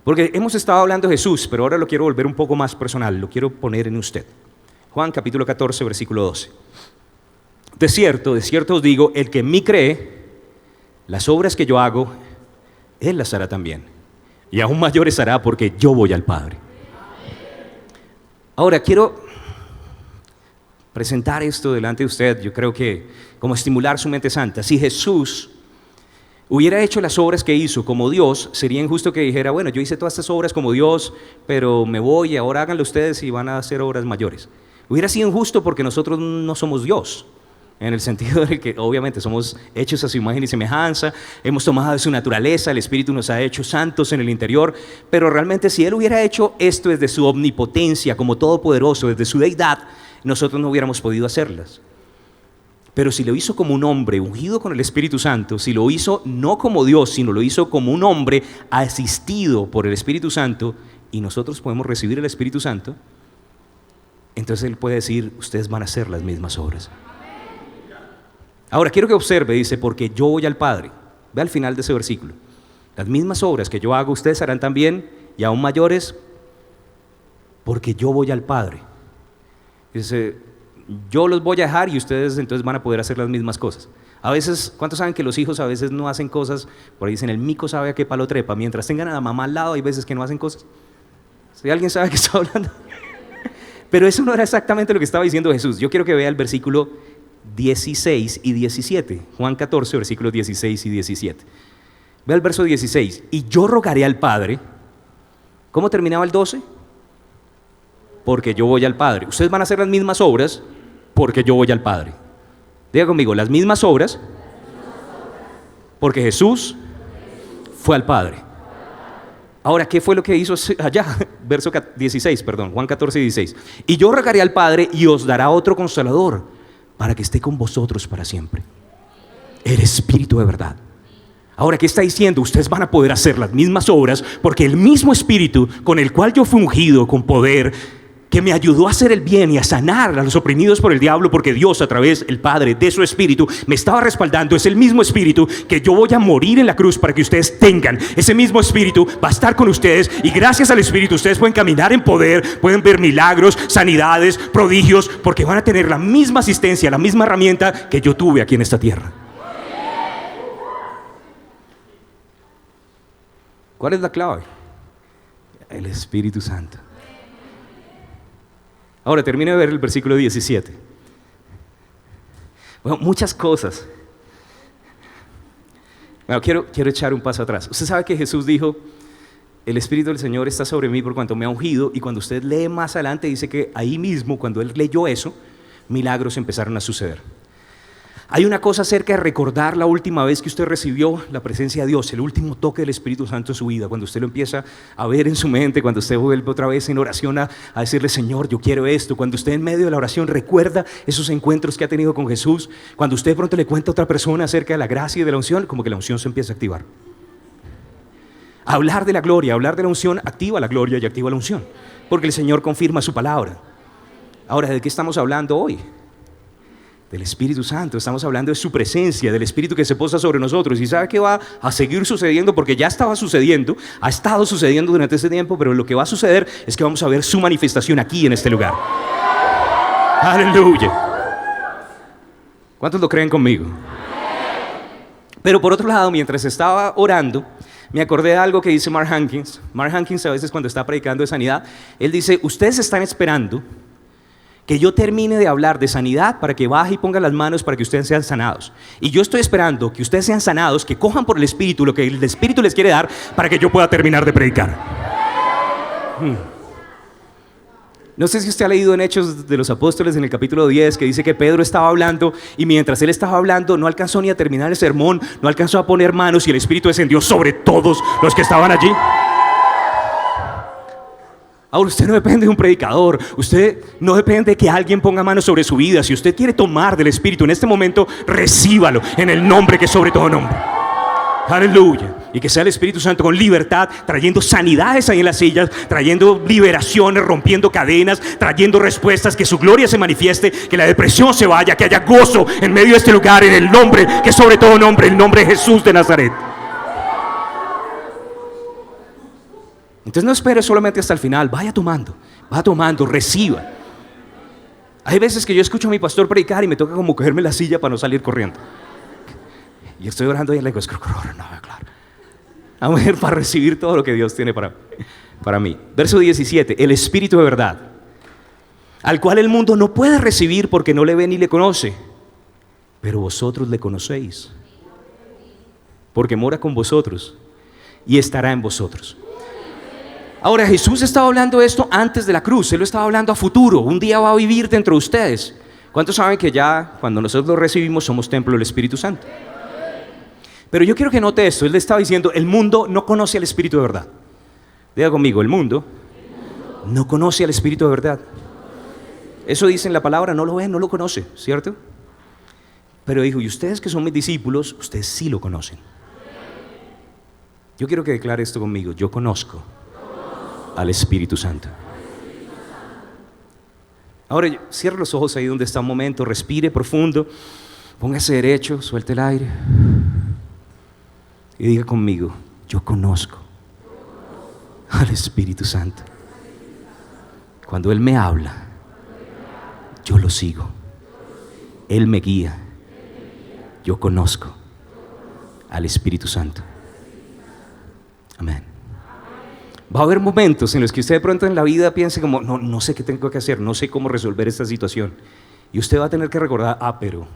Porque hemos estado hablando de Jesús, pero ahora lo quiero volver un poco más personal. Lo quiero poner en usted. Juan capítulo 14, versículo 12. De cierto os digo, el que en mí cree, las obras que yo hago, Él las hará también. Y aún mayores hará, porque yo voy al Padre. Ahora quiero presentar esto delante de usted. Yo creo que como estimular su mente santa. Si Jesús hubiera hecho las obras que hizo como Dios, sería injusto que dijera: bueno, yo hice todas estas obras como Dios, pero me voy y ahora háganlo ustedes y van a hacer obras mayores. Hubiera sido injusto, porque nosotros no somos Dios. En el sentido de que obviamente somos hechos a su imagen y semejanza, hemos tomado de su naturaleza, el Espíritu nos ha hecho santos en el interior, pero realmente si Él hubiera hecho esto desde su omnipotencia, como todopoderoso, desde su deidad, nosotros no hubiéramos podido hacerlas. Pero si lo hizo como un hombre ungido con el Espíritu Santo, si lo hizo no como Dios, sino lo hizo como un hombre asistido por el Espíritu Santo, y nosotros podemos recibir el Espíritu Santo, entonces Él puede decir: ustedes van a hacer las mismas obras. Ahora quiero que observe, dice, porque yo voy al Padre. Ve al final de ese versículo. Las mismas obras que yo hago, ustedes harán también, y aún mayores, porque yo voy al Padre. Dice, yo los voy a dejar y ustedes entonces van a poder hacer las mismas cosas. A veces, ¿cuántos saben que los hijos a veces no hacen cosas? Por ahí dicen, el mico sabe a qué palo trepa. Mientras tengan a la mamá al lado, hay veces que no hacen cosas. ¿Si alguien sabe qué está hablando? Pero eso no era exactamente lo que estaba diciendo Jesús. Yo quiero que vea el versículo 16 y 17. Juan 14, versículos 16 y 17. Vea el verso 16. Y yo rogaré al Padre. ¿Cómo terminaba el 12? Porque yo voy al Padre. Ustedes van a hacer las mismas obras porque yo voy al Padre. Diga conmigo, las mismas obras porque Jesús fue al Padre. Ahora, ¿qué fue lo que hizo allá? Verso 16, perdón, Juan 14, 16. Y yo rogaré al Padre y os dará otro Consolador para que esté con vosotros para siempre. El Espíritu de verdad. Ahora, ¿qué está diciendo? Ustedes van a poder hacer las mismas obras porque el mismo Espíritu con el cual yo fui ungido con poder, que me ayudó a hacer el bien y a sanar a los oprimidos por el diablo, porque Dios a través del Padre de su Espíritu me estaba respaldando. Es el mismo Espíritu que yo voy a morir en la cruz para que ustedes tengan. Ese mismo Espíritu va a estar con ustedes y gracias al Espíritu ustedes pueden caminar en poder, pueden ver milagros, sanidades, prodigios, porque van a tener la misma asistencia, la misma herramienta que yo tuve aquí en esta tierra. ¿Cuál es la clave? El Espíritu Santo. Ahora termino de ver el versículo 17. Bueno, muchas cosas. Bueno, quiero echar un paso atrás. Usted sabe que Jesús dijo, el Espíritu del Señor está sobre mí por cuanto me ha ungido, y cuando usted lee más adelante dice que ahí mismo, cuando él leyó eso, milagros empezaron a suceder. Hay una cosa acerca de recordar la última vez que usted recibió la presencia de Dios, el último toque del Espíritu Santo en su vida, cuando usted lo empieza a ver en su mente, cuando usted vuelve otra vez en oración a decirle, Señor, yo quiero esto, cuando usted en medio de la oración recuerda esos encuentros que ha tenido con Jesús, cuando usted de pronto le cuenta a otra persona acerca de la gracia y de la unción, como que la unción se empieza a activar. Hablar de la gloria, hablar de la unción, activa la gloria y activa la unción, porque el Señor confirma su palabra. Ahora, ¿de qué estamos hablando hoy? Del Espíritu Santo. Estamos hablando de su presencia, del Espíritu que se posa sobre nosotros. Y sabe que va a seguir sucediendo, porque ya estaba sucediendo, ha estado sucediendo durante este tiempo, pero lo que va a suceder es que vamos a ver su manifestación aquí en este lugar. Aleluya. ¿Cuántos lo creen conmigo? Pero por otro lado, mientras estaba orando, me acordé de algo que dice Mark Hankins. Mark Hankins a veces cuando está predicando de sanidad, él dice, ustedes están esperando que yo termine de hablar de sanidad para que baje y ponga las manos para que ustedes sean sanados. Y yo estoy esperando que ustedes sean sanados, que cojan por el Espíritu lo que el Espíritu les quiere dar para que yo pueda terminar de predicar. No sé si usted ha leído en Hechos de los Apóstoles en el capítulo 10 que dice que Pedro estaba hablando y mientras él estaba hablando no alcanzó ni a terminar el sermón, no alcanzó a poner manos y el Espíritu descendió sobre todos los que estaban allí. Ahora, usted no depende de un predicador, usted no depende de que alguien ponga manos sobre su vida. Si usted quiere tomar del Espíritu en este momento, recíbalo en el nombre que es sobre todo nombre. Aleluya. Y que sea el Espíritu Santo con libertad, trayendo sanidades ahí en las sillas, trayendo liberaciones, rompiendo cadenas, trayendo respuestas, que su gloria se manifieste, que la depresión se vaya, que haya gozo en medio de este lugar, en el nombre que es sobre todo nombre, el nombre de Jesús de Nazaret. Entonces no espere solamente hasta el final, vaya tomando, reciba. Hay veces que yo escucho a mi pastor predicar y me toca como cogerme la silla para no salir corriendo. Y estoy orando y le digo, no, claro. Vamos a ver para recibir todo lo que Dios tiene para mí. Verso 17, el Espíritu de verdad, al cual el mundo no puede recibir porque no le ve ni le conoce, pero vosotros le conocéis, porque mora con vosotros y estará en vosotros. Ahora, Jesús estaba hablando esto antes de la cruz, Él lo estaba hablando a futuro, un día va a vivir dentro de ustedes. ¿Cuántos saben que ya cuando nosotros lo recibimos somos templo del Espíritu Santo? Pero yo quiero que note esto, Él le estaba diciendo, el mundo no conoce al Espíritu de verdad. Diga conmigo, el mundo no conoce al Espíritu de verdad. Eso dice en la palabra, no lo ve, no lo conoce, ¿cierto? Pero dijo, y ustedes que son mis discípulos, ustedes sí lo conocen. Yo quiero que declare esto conmigo, yo conozco al Espíritu Santo. Ahora cierre los ojos ahí donde está un momento, respire profundo Póngase derecho, suelte el aire y diga conmigo: yo conozco al Espíritu Santo. Cuando Él me habla, yo lo sigo. Él me guía. Yo conozco al Espíritu Santo. Amén. Va a haber momentos en los que usted de pronto en la vida piense como: no sé qué tengo que hacer, no sé cómo resolver esta situación. Y usted va a tener que recordar: pero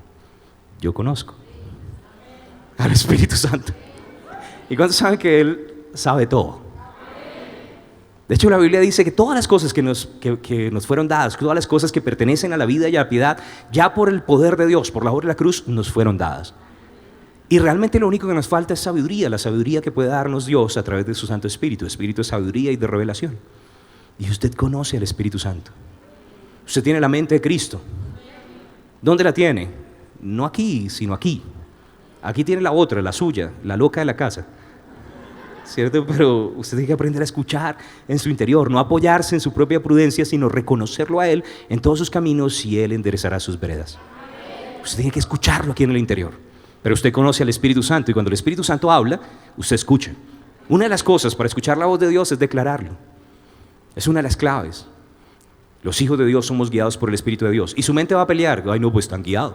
yo conozco al Espíritu Santo. ¿Y cuántos saben que Él sabe todo? De hecho, la Biblia dice que todas las cosas que nos fueron dadas, todas las cosas que pertenecen a la vida y a la piedad, ya por el poder de Dios, por la obra de la cruz, nos fueron dadas. Y realmente lo único que nos falta es sabiduría, la sabiduría que puede darnos Dios a través de su Santo Espíritu, espíritu de sabiduría y de revelación. Y usted conoce al Espíritu Santo. Usted tiene la mente de Cristo. ¿Dónde la tiene? No aquí, sino aquí. Aquí tiene la otra, la suya, la loca de la casa, ¿cierto? Pero usted tiene que aprender a escuchar en su interior, no apoyarse en su propia prudencia, sino reconocerlo a Él en todos sus caminos y Él enderezará sus veredas. Usted tiene que escucharlo aquí en el interior. Pero usted conoce al Espíritu Santo y cuando el Espíritu Santo habla, usted escucha. Una de las cosas para escuchar la voz de Dios es declararlo. Es una de las claves. Los hijos de Dios somos guiados por el Espíritu de Dios. Y su mente va a pelear: ay no, pues están guiados.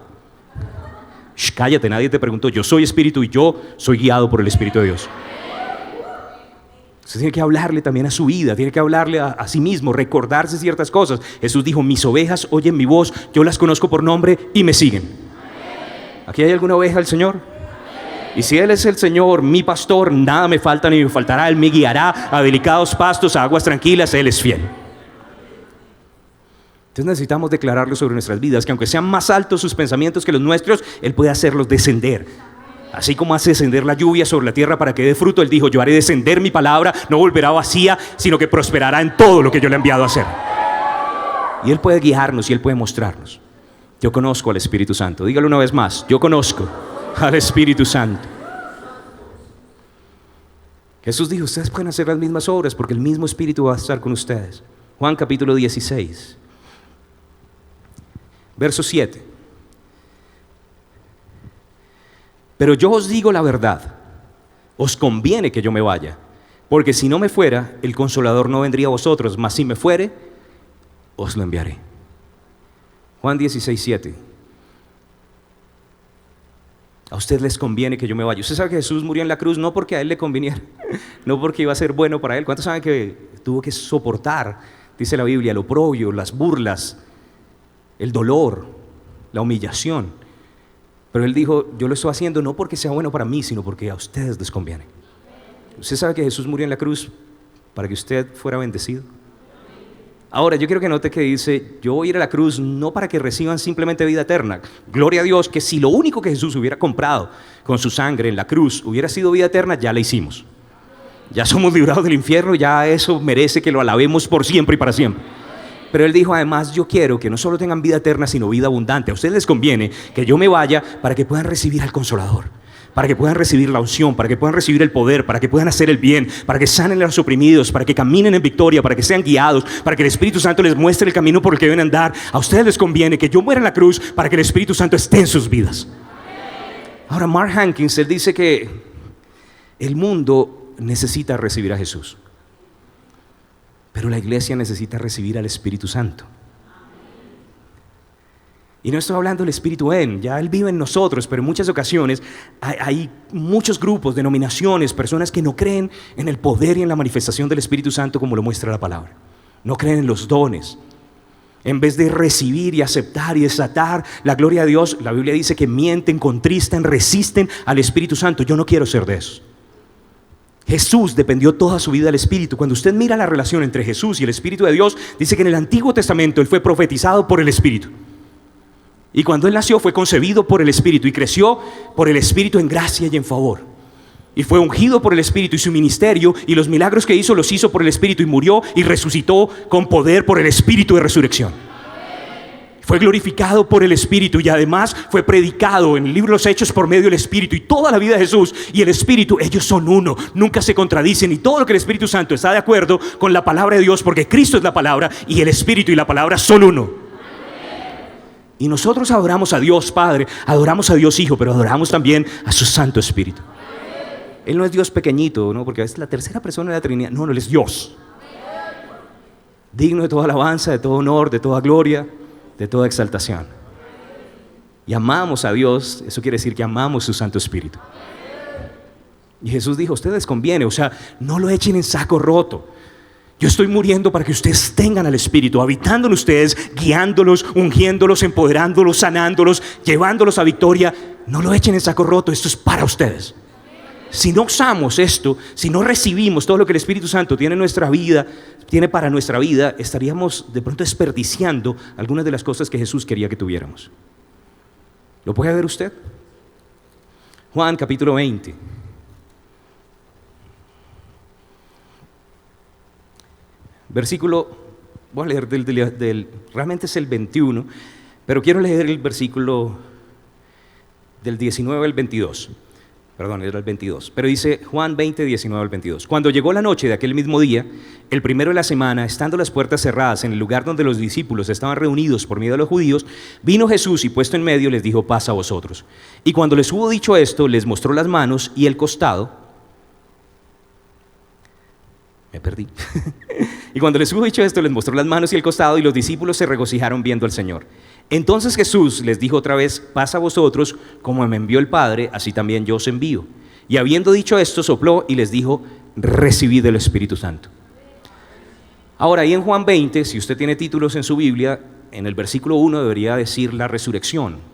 Cállate, nadie te preguntó. Yo soy Espíritu y yo soy guiado por el Espíritu de Dios. Usted tiene que hablarle también a su vida, tiene que hablarle a sí mismo, recordarse ciertas cosas. Jesús dijo: mis ovejas oyen mi voz, yo las conozco por nombre y me siguen. ¿Aquí hay alguna oveja del Señor? Y si Él es el Señor, mi pastor, nada me falta ni me faltará. Él me guiará a delicados pastos, a aguas tranquilas. Él es fiel. Entonces necesitamos declararlo sobre nuestras vidas, que aunque sean más altos sus pensamientos que los nuestros, Él puede hacerlos descender. Así como hace descender la lluvia sobre la tierra para que dé fruto, Él dijo: yo haré descender mi palabra, no volverá vacía, sino que prosperará en todo lo que yo le he enviado a hacer. Y Él puede guiarnos y Él puede mostrarnos. Yo conozco al Espíritu Santo. Dígalo una vez más: yo conozco al Espíritu Santo. Jesús dijo: ustedes pueden hacer las mismas obras porque el mismo Espíritu va a estar con ustedes. Juan capítulo 16, verso 7. Pero yo os digo la verdad, os conviene que yo me vaya, porque si no me fuera, el Consolador no vendría a vosotros, mas si me fuere, os lo enviaré. Juan 16, 7. A ustedes les conviene que yo me vaya. Usted sabe que Jesús murió en la cruz no porque a Él le conviniera, no porque iba a ser bueno para Él. ¿Cuántos saben que tuvo que soportar, dice la Biblia, el oprobio, las burlas, el dolor, la humillación? Pero Él dijo: yo lo estoy haciendo no porque sea bueno para mí, sino porque a ustedes les conviene. ¿Usted sabe que Jesús murió en la cruz para que usted fuera bendecido? Ahora, yo quiero que note que dice: yo voy a ir a la cruz no para que reciban simplemente vida eterna. Gloria a Dios que si lo único que Jesús hubiera comprado con su sangre en la cruz hubiera sido vida eterna, ya la hicimos. Ya somos librados del infierno, ya eso merece que lo alabemos por siempre y para siempre. Pero Él dijo: además yo quiero que no solo tengan vida eterna, sino vida abundante. A ustedes les conviene que yo me vaya para que puedan recibir al Consolador, para que puedan recibir la unción, para que puedan recibir el poder, para que puedan hacer el bien, para que sanen a los oprimidos, para que caminen en victoria, para que sean guiados, para que el Espíritu Santo les muestre el camino por el que deben andar. A ustedes les conviene que yo muera en la cruz para que el Espíritu Santo esté en sus vidas. Ahora, Mark Hankins, él dice que el mundo necesita recibir a Jesús, pero la iglesia necesita recibir al Espíritu Santo. Y no estoy hablando del Espíritu ya Él vive en nosotros, pero en muchas ocasiones hay muchos grupos, denominaciones, personas que no creen en el poder y en la manifestación del Espíritu Santo como lo muestra la palabra. No creen en los dones. En vez de recibir y aceptar y desatar la gloria de Dios, la Biblia dice que mienten, contristan, resisten al Espíritu Santo. Yo no quiero ser de esos. Jesús dependió toda su vida del Espíritu. Cuando usted mira la relación entre Jesús y el Espíritu de Dios, dice que en el Antiguo Testamento Él fue profetizado por el Espíritu. Y cuando Él nació fue concebido por el Espíritu y creció por el Espíritu en gracia y en favor. Y fue ungido por el Espíritu y su ministerio y los milagros que hizo los hizo por el Espíritu y murió y resucitó con poder por el Espíritu de resurrección. Fue glorificado por el Espíritu y además fue predicado en el libro de los Hechos por medio del Espíritu. Y toda la vida de Jesús y el Espíritu, ellos son uno, nunca se contradicen. Y todo lo que el Espíritu Santo está de acuerdo con la palabra de Dios, porque Cristo es la palabra y el Espíritu y la palabra son uno. Y nosotros adoramos a Dios Padre, adoramos a Dios Hijo, pero adoramos también a su Santo Espíritu. Él no es Dios pequeñito, ¿no? Porque es la tercera persona de la Trinidad. No, Él es Dios. Digno de toda alabanza, de todo honor, de toda gloria, de toda exaltación. Y amamos a Dios, eso quiere decir que amamos su Santo Espíritu. Y Jesús dijo, a ustedes conviene, o sea, no lo echen en saco roto. Yo estoy muriendo para que ustedes tengan al Espíritu, habitando en ustedes, guiándolos, ungiéndolos, empoderándolos, sanándolos, llevándolos a victoria. No lo echen en saco roto, esto es para ustedes. Si no usamos esto, si no recibimos todo lo que el Espíritu Santo tiene en nuestra vida, tiene para nuestra vida, estaríamos de pronto desperdiciando algunas de las cosas que Jesús quería que tuviéramos. ¿Lo puede ver usted? Juan capítulo 20. Versículo, voy a leer realmente es el 21, pero quiero leer el versículo del 19 al 22. Perdón, era el 22, pero dice Juan 20, 19 al 22. Cuando llegó la noche de aquel mismo día, el primero de la semana, estando las puertas cerradas en el lugar donde los discípulos estaban reunidos por miedo a los judíos, vino Jesús y puesto en medio les dijo, paz a vosotros. Y cuando les hubo dicho esto, les mostró las manos y el costado. Me perdí. Y cuando les hubo dicho esto, les mostró las manos y el costado, y los discípulos se regocijaron viendo al Señor. Entonces Jesús les dijo otra vez, paz a vosotros, como me envió el Padre, así también yo os envío. Y habiendo dicho esto, sopló y les dijo, recibid el Espíritu Santo. Ahora, ahí en Juan 20, si usted tiene títulos en su Biblia, en el versículo 1 debería decir la resurrección.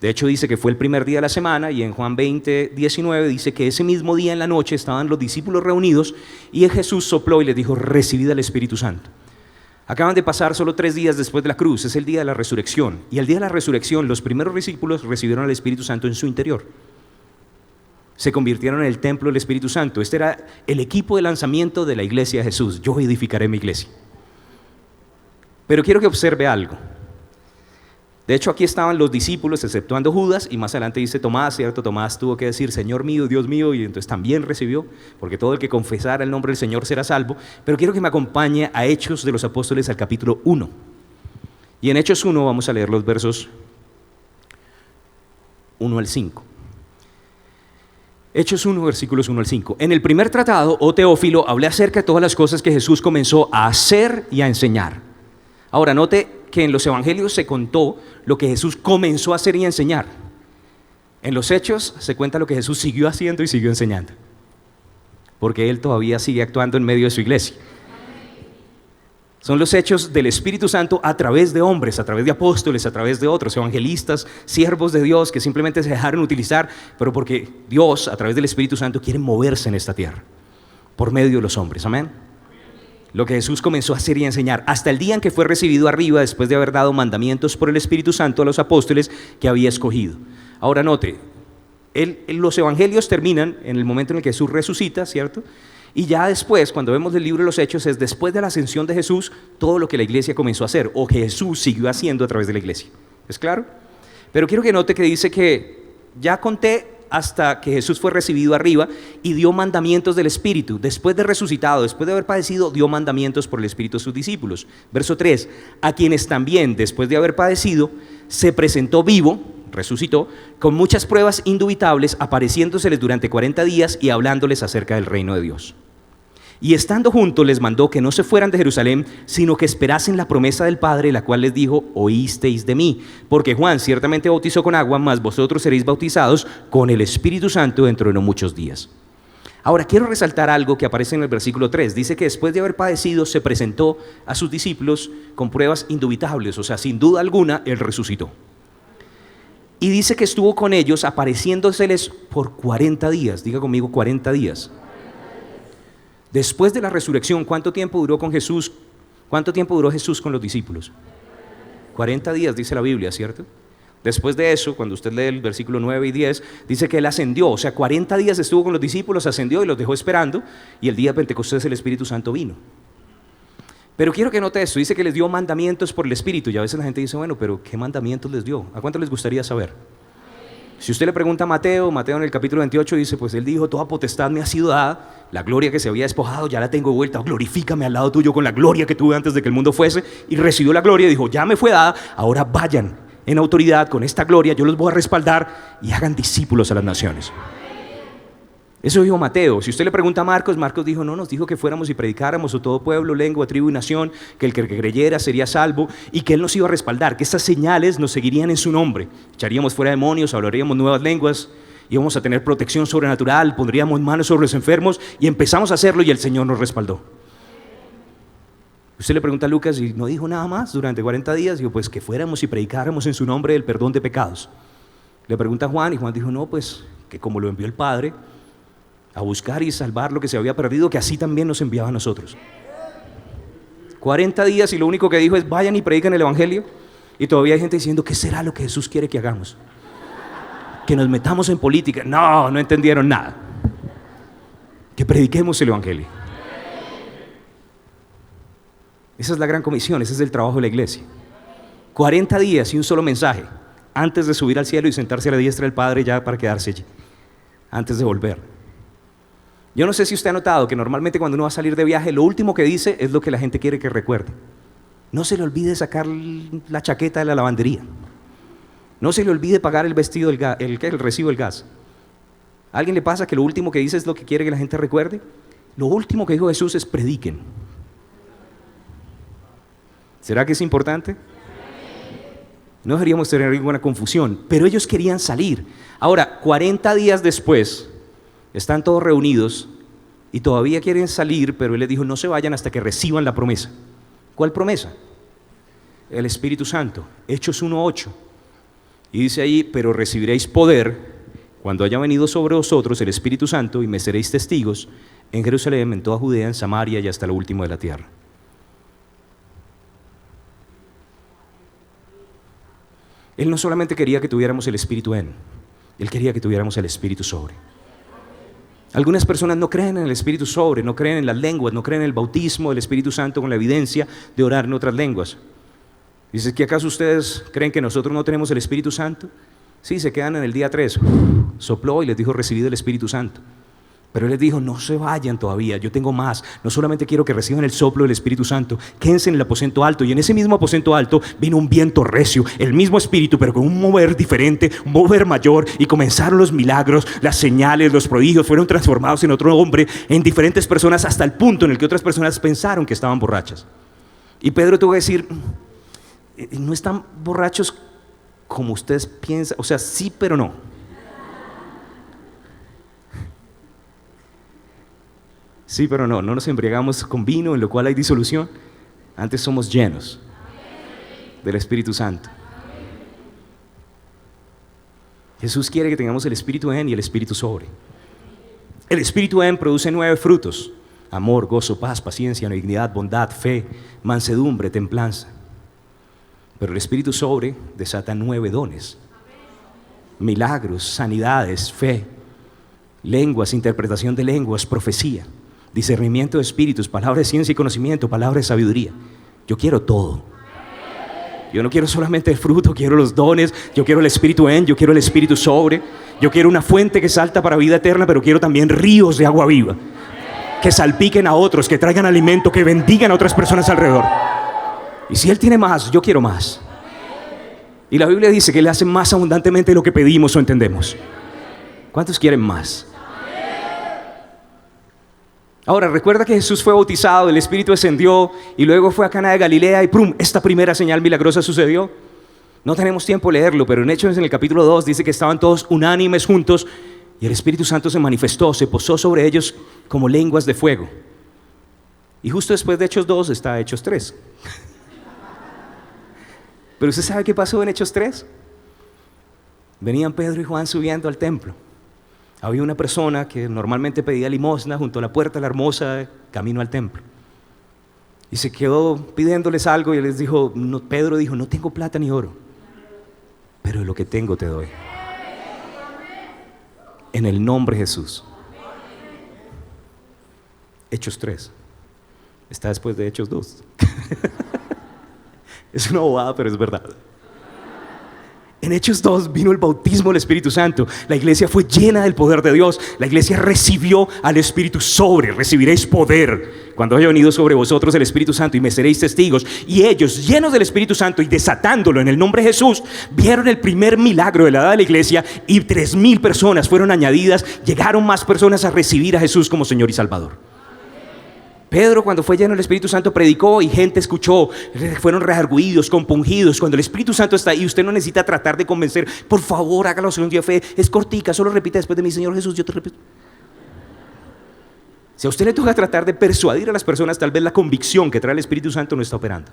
De hecho dice que fue el primer día de la semana, y en Juan 20, 19 dice que ese mismo día en la noche estaban los discípulos reunidos y Jesús sopló y les dijo, recibid el Espíritu Santo. Acaban de pasar solo 3 días después de la cruz, es el día de la resurrección, y el día de la resurrección los primeros discípulos recibieron al Espíritu Santo en su interior. Se convirtieron en el templo del Espíritu Santo. Este era el equipo de lanzamiento de la iglesia de Jesús. Yo edificaré mi iglesia. Pero quiero que observe algo. De hecho, aquí estaban los discípulos, exceptuando Judas, y más adelante dice Tomás, ¿cierto? Tomás tuvo que decir, Señor mío, Dios mío, y entonces también recibió, porque todo el que confesara el nombre del Señor será salvo. Pero quiero que me acompañe a Hechos de los Apóstoles al capítulo 1. Y en Hechos 1 vamos a leer los versos 1 al 5. Hechos 1, versículos 1 al 5. En el primer tratado, oh Teófilo, hablé acerca de todas las cosas que Jesús comenzó a hacer y a enseñar. Ahora, note que en los evangelios se contó lo que Jesús comenzó a hacer y a enseñar. En los hechos se cuenta lo que Jesús siguió haciendo y siguió enseñando, porque Él todavía sigue actuando en medio de su iglesia. Son los hechos del Espíritu Santo a través de hombres, a través de apóstoles, a través de otros evangelistas, siervos de Dios que simplemente se dejaron utilizar, pero porque Dios a través del Espíritu Santo quiere moverse en esta tierra por medio de los hombres. Amén. Lo que Jesús comenzó a hacer y a enseñar hasta el día en que fue recibido arriba después de haber dado mandamientos por el Espíritu Santo a los apóstoles que había escogido. Ahora note, los evangelios terminan en el momento en el que Jesús resucita, ¿cierto? Y ya después, cuando vemos el libro de los Hechos, es después de la ascensión de Jesús todo lo que la iglesia comenzó a hacer o que Jesús siguió haciendo a través de la iglesia. ¿Es claro? Pero quiero que note que dice que ya conté hasta que Jesús fue recibido arriba y dio mandamientos del Espíritu. Después de resucitado, después de haber padecido, dio mandamientos por el Espíritu a sus discípulos. Verso 3, a quienes también, después de haber padecido, se presentó vivo, resucitó, con muchas pruebas indubitables, apareciéndoseles durante 40 días y hablándoles acerca del reino de Dios. Y estando juntos les mandó que no se fueran de Jerusalén, sino que esperasen la promesa del Padre, la cual les dijo, oísteis de mí. Porque Juan ciertamente bautizó con agua, mas vosotros seréis bautizados con el Espíritu Santo dentro de no muchos días. Ahora, quiero resaltar algo que aparece en el versículo 3. Dice que después de haber padecido, se presentó a sus discípulos con pruebas indubitables. O sea, sin duda alguna, Él resucitó. Y dice que estuvo con ellos, apareciéndoseles por 40 días. Diga conmigo, 40 días. Después de la resurrección, ¿cuánto tiempo duró con Jesús? ¿Cuánto tiempo duró Jesús con los discípulos? 40 días, dice la Biblia, ¿cierto? Después de eso, cuando usted lee el versículo 9 y 10, dice que Él ascendió, o sea, 40 días estuvo con los discípulos, ascendió y los dejó esperando, y el día de Pentecostés el Espíritu Santo vino. Pero quiero que note esto, dice que les dio mandamientos por el Espíritu, y a veces la gente dice, bueno, pero ¿qué mandamientos les dio? ¿A cuánto les gustaría saber? Si usted le pregunta a Mateo en el capítulo 28 dice, pues Él dijo, toda potestad me ha sido dada, la gloria que se había despojado ya la tengo de vuelta, glorifícame al lado tuyo con la gloria que tuve antes de que el mundo fuese, y recibió la gloria y dijo, ya me fue dada, ahora vayan en autoridad, con esta gloria, yo los voy a respaldar y hagan discípulos a las naciones. Eso dijo Mateo. Si usted le pregunta a Marcos, Marcos dijo, no, nos dijo que fuéramos y predicáramos a todo pueblo, lengua, tribu y nación, que el que creyera sería salvo y que Él nos iba a respaldar, que estas señales nos seguirían en su nombre. Echaríamos fuera demonios, hablaríamos nuevas lenguas, íbamos a tener protección sobrenatural, pondríamos manos sobre los enfermos y empezamos a hacerlo y el Señor nos respaldó. Usted le pregunta a Lucas y no dijo nada más durante 40 días, dijo pues que fuéramos y predicáramos en su nombre el perdón de pecados. Le pregunta a Juan y Juan dijo no, pues que como lo envió el Padre a buscar y salvar lo que se había perdido, que así también nos enviaba a nosotros. 40 días y lo único que dijo es vayan y predican el evangelio, y todavía hay gente diciendo ¿qué será lo que Jesús quiere que hagamos? Que nos metamos en política. No entendieron nada. Que prediquemos el evangelio. Esa es la gran comisión, ese es el trabajo de la iglesia. 40 días y un solo mensaje antes de subir al cielo y sentarse a la diestra del Padre ya para quedarse allí, antes de volver. Yo no sé si usted ha notado que normalmente cuando uno va a salir de viaje, lo último que dice es lo que la gente quiere que recuerde. No se le olvide sacar la chaqueta de la lavandería. No se le olvide pagar el vestido, el recibo del gas. ¿A alguien le pasa que lo último que dice es lo que quiere que la gente recuerde? Lo último que dijo Jesús es prediquen. ¿Será que es importante? No deberíamos tener ninguna confusión, pero ellos querían salir. Ahora, 40 días después, están todos reunidos y todavía quieren salir, pero Él les dijo, no se vayan hasta que reciban la promesa. ¿Cuál promesa? El Espíritu Santo, Hechos 1:8. Y dice ahí, pero recibiréis poder cuando haya venido sobre vosotros el Espíritu Santo y me seréis testigos en Jerusalén, en toda Judea, en Samaria y hasta lo último de la tierra. Él no solamente quería que tuviéramos el Espíritu en, Él quería que tuviéramos el Espíritu sobre. Algunas personas no creen en el Espíritu sobre, no creen en las lenguas, no creen en el bautismo del Espíritu Santo con la evidencia de orar en otras lenguas. Dice, ¿que acaso ustedes creen que nosotros no tenemos el Espíritu Santo? Sí, se quedan en el día 3, sopló y les dijo, recibid el Espíritu Santo. Pero Él les dijo, no se vayan todavía, yo tengo más. No solamente quiero que reciban el soplo del Espíritu Santo, quédense en el aposento alto. Y en ese mismo aposento alto vino un viento recio, el mismo Espíritu, pero con un mover diferente, un mover mayor. Y comenzaron los milagros, las señales, los prodigios, fueron transformados en otro hombre, en diferentes personas, hasta el punto en el que otras personas pensaron que estaban borrachas. Y Pedro tuvo que decir, no están borrachos como ustedes piensan, o sea, sí, pero no. Sí, pero no nos embriagamos con vino, en lo cual hay disolución. Antes somos llenos del Espíritu Santo. Jesús quiere que tengamos el Espíritu en y el Espíritu sobre. El Espíritu en produce 9 frutos: amor, gozo, paz, paciencia, benignidad, bondad, fe, mansedumbre, templanza. Pero el Espíritu sobre desata 9 dones: milagros, sanidades, fe, lenguas, interpretación de lenguas, profecía, discernimiento de espíritus, palabra de ciencia y conocimiento, palabra de sabiduría. Yo quiero todo. Yo no quiero solamente el fruto, quiero los dones. Yo quiero el Espíritu en, yo quiero el Espíritu sobre. Yo quiero una fuente que salta para vida eterna, pero quiero también ríos de agua viva que salpiquen a otros, que traigan alimento, que bendigan a otras personas alrededor. Y si Él tiene más, yo quiero más. Y la Biblia dice que Él hace más abundantemente de lo que pedimos o entendemos. ¿Cuántos quieren más? Ahora, recuerda que Jesús fue bautizado, el Espíritu descendió y luego fue a Cana de Galilea y ¡prum!, esta primera señal milagrosa sucedió. No tenemos tiempo de leerlo, pero en Hechos, en el capítulo 2, dice que estaban todos unánimes juntos y el Espíritu Santo se manifestó, se posó sobre ellos como lenguas de fuego. Y justo después de Hechos 2 está Hechos 3. Pero ¿usted sabe qué pasó en Hechos 3? Venían Pedro y Juan subiendo al templo. Había una persona que normalmente pedía limosna junto a la puerta de la hermosa, camino al templo. Y se quedó pidiéndoles algo y les dijo, Pedro dijo, no tengo plata ni oro, pero de lo que tengo te doy. En el nombre de Jesús. Hechos 3. Está después de Hechos 2. Es una bobada, pero es verdad. En En Hechos 2 vino el bautismo del Espíritu Santo. La iglesia fue llena del poder de Dios. La iglesia recibió al Espíritu sobre. Recibiréis poder cuando haya venido sobre vosotros el Espíritu Santo y me seréis testigos. Y ellos, llenos del Espíritu Santo y desatándolo en el nombre de Jesús, vieron el primer milagro de la edad de la iglesia y 3,000 personas fueron añadidas. Llegaron más personas a recibir a Jesús como Señor y Salvador. Pedro, cuando fue lleno del Espíritu Santo, predicó y gente escuchó, fueron redargüidos, compungidos. Cuando el Espíritu Santo está ahí, usted no necesita tratar de convencer. Por favor, hágalo según día de fe. Es cortica, solo repita después de mí: Señor Jesús, yo te repito. Si a usted le toca tratar de persuadir a las personas, tal vez la convicción que trae el Espíritu Santo no está operando.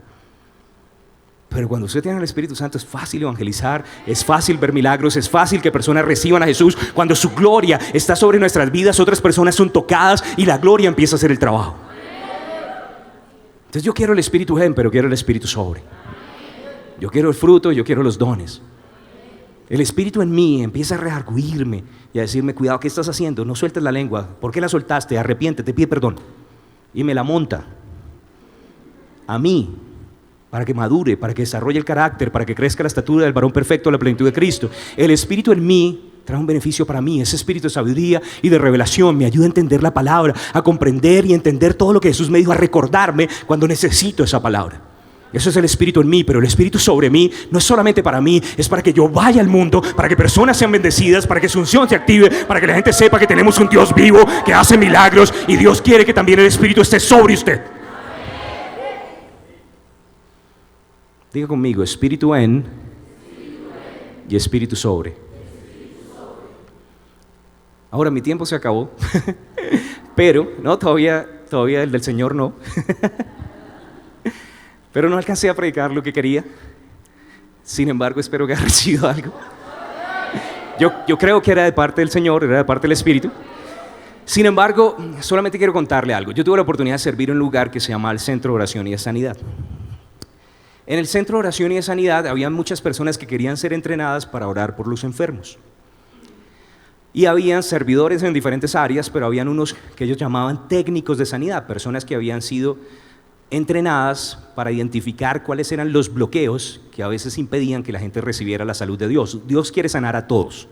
Pero cuando usted tiene el Espíritu Santo es fácil evangelizar, es fácil ver milagros, es fácil que personas reciban a Jesús. Cuando su gloria está sobre nuestras vidas, otras personas son tocadas y la gloria empieza a hacer el trabajo. Entonces yo quiero el Espíritu gen, pero quiero el Espíritu sobre. Yo quiero el fruto, yo quiero los dones. El Espíritu en mí empieza a redarguirme y a decirme: cuidado, ¿qué estás haciendo? No sueltes la lengua. ¿Por qué la soltaste? Arrepiéntete, pide perdón. Y me la monta a mí, para que madure, para que desarrolle el carácter, para que crezca la estatura del varón perfecto, la plenitud de Cristo. El Espíritu en mí trae un beneficio para mí. Ese espíritu de sabiduría y de revelación me ayuda a entender la palabra, a comprender y entender todo lo que Jesús me dijo, a recordarme cuando necesito esa palabra. Eso es el Espíritu en mí, pero el Espíritu sobre mí no es solamente para mí, es para que yo vaya al mundo, para que personas sean bendecidas, para que su unción se active, para que la gente sepa que tenemos un Dios vivo que hace milagros, y Dios quiere que también el Espíritu esté sobre usted. Diga conmigo: Espíritu en y Espíritu sobre. Ahora mi tiempo se acabó, pero no, todavía el del Señor no. Pero no alcancé a predicar lo que quería. Sin embargo, espero que haya recibido algo. Yo creo que era de parte del Señor, era de parte del Espíritu. Sin embargo, solamente quiero contarle algo. Yo tuve la oportunidad de servir en un lugar que se llama el Centro de Oración y de Sanidad. En el Centro de Oración y de Sanidad había muchas personas que querían ser entrenadas para orar por los enfermos. Y habían servidores en diferentes áreas, pero habían unos que ellos llamaban técnicos de sanidad, personas que habían sido entrenadas para identificar cuáles eran los bloqueos que a veces impedían que la gente recibiera la salud de Dios. Dios quiere sanar a todos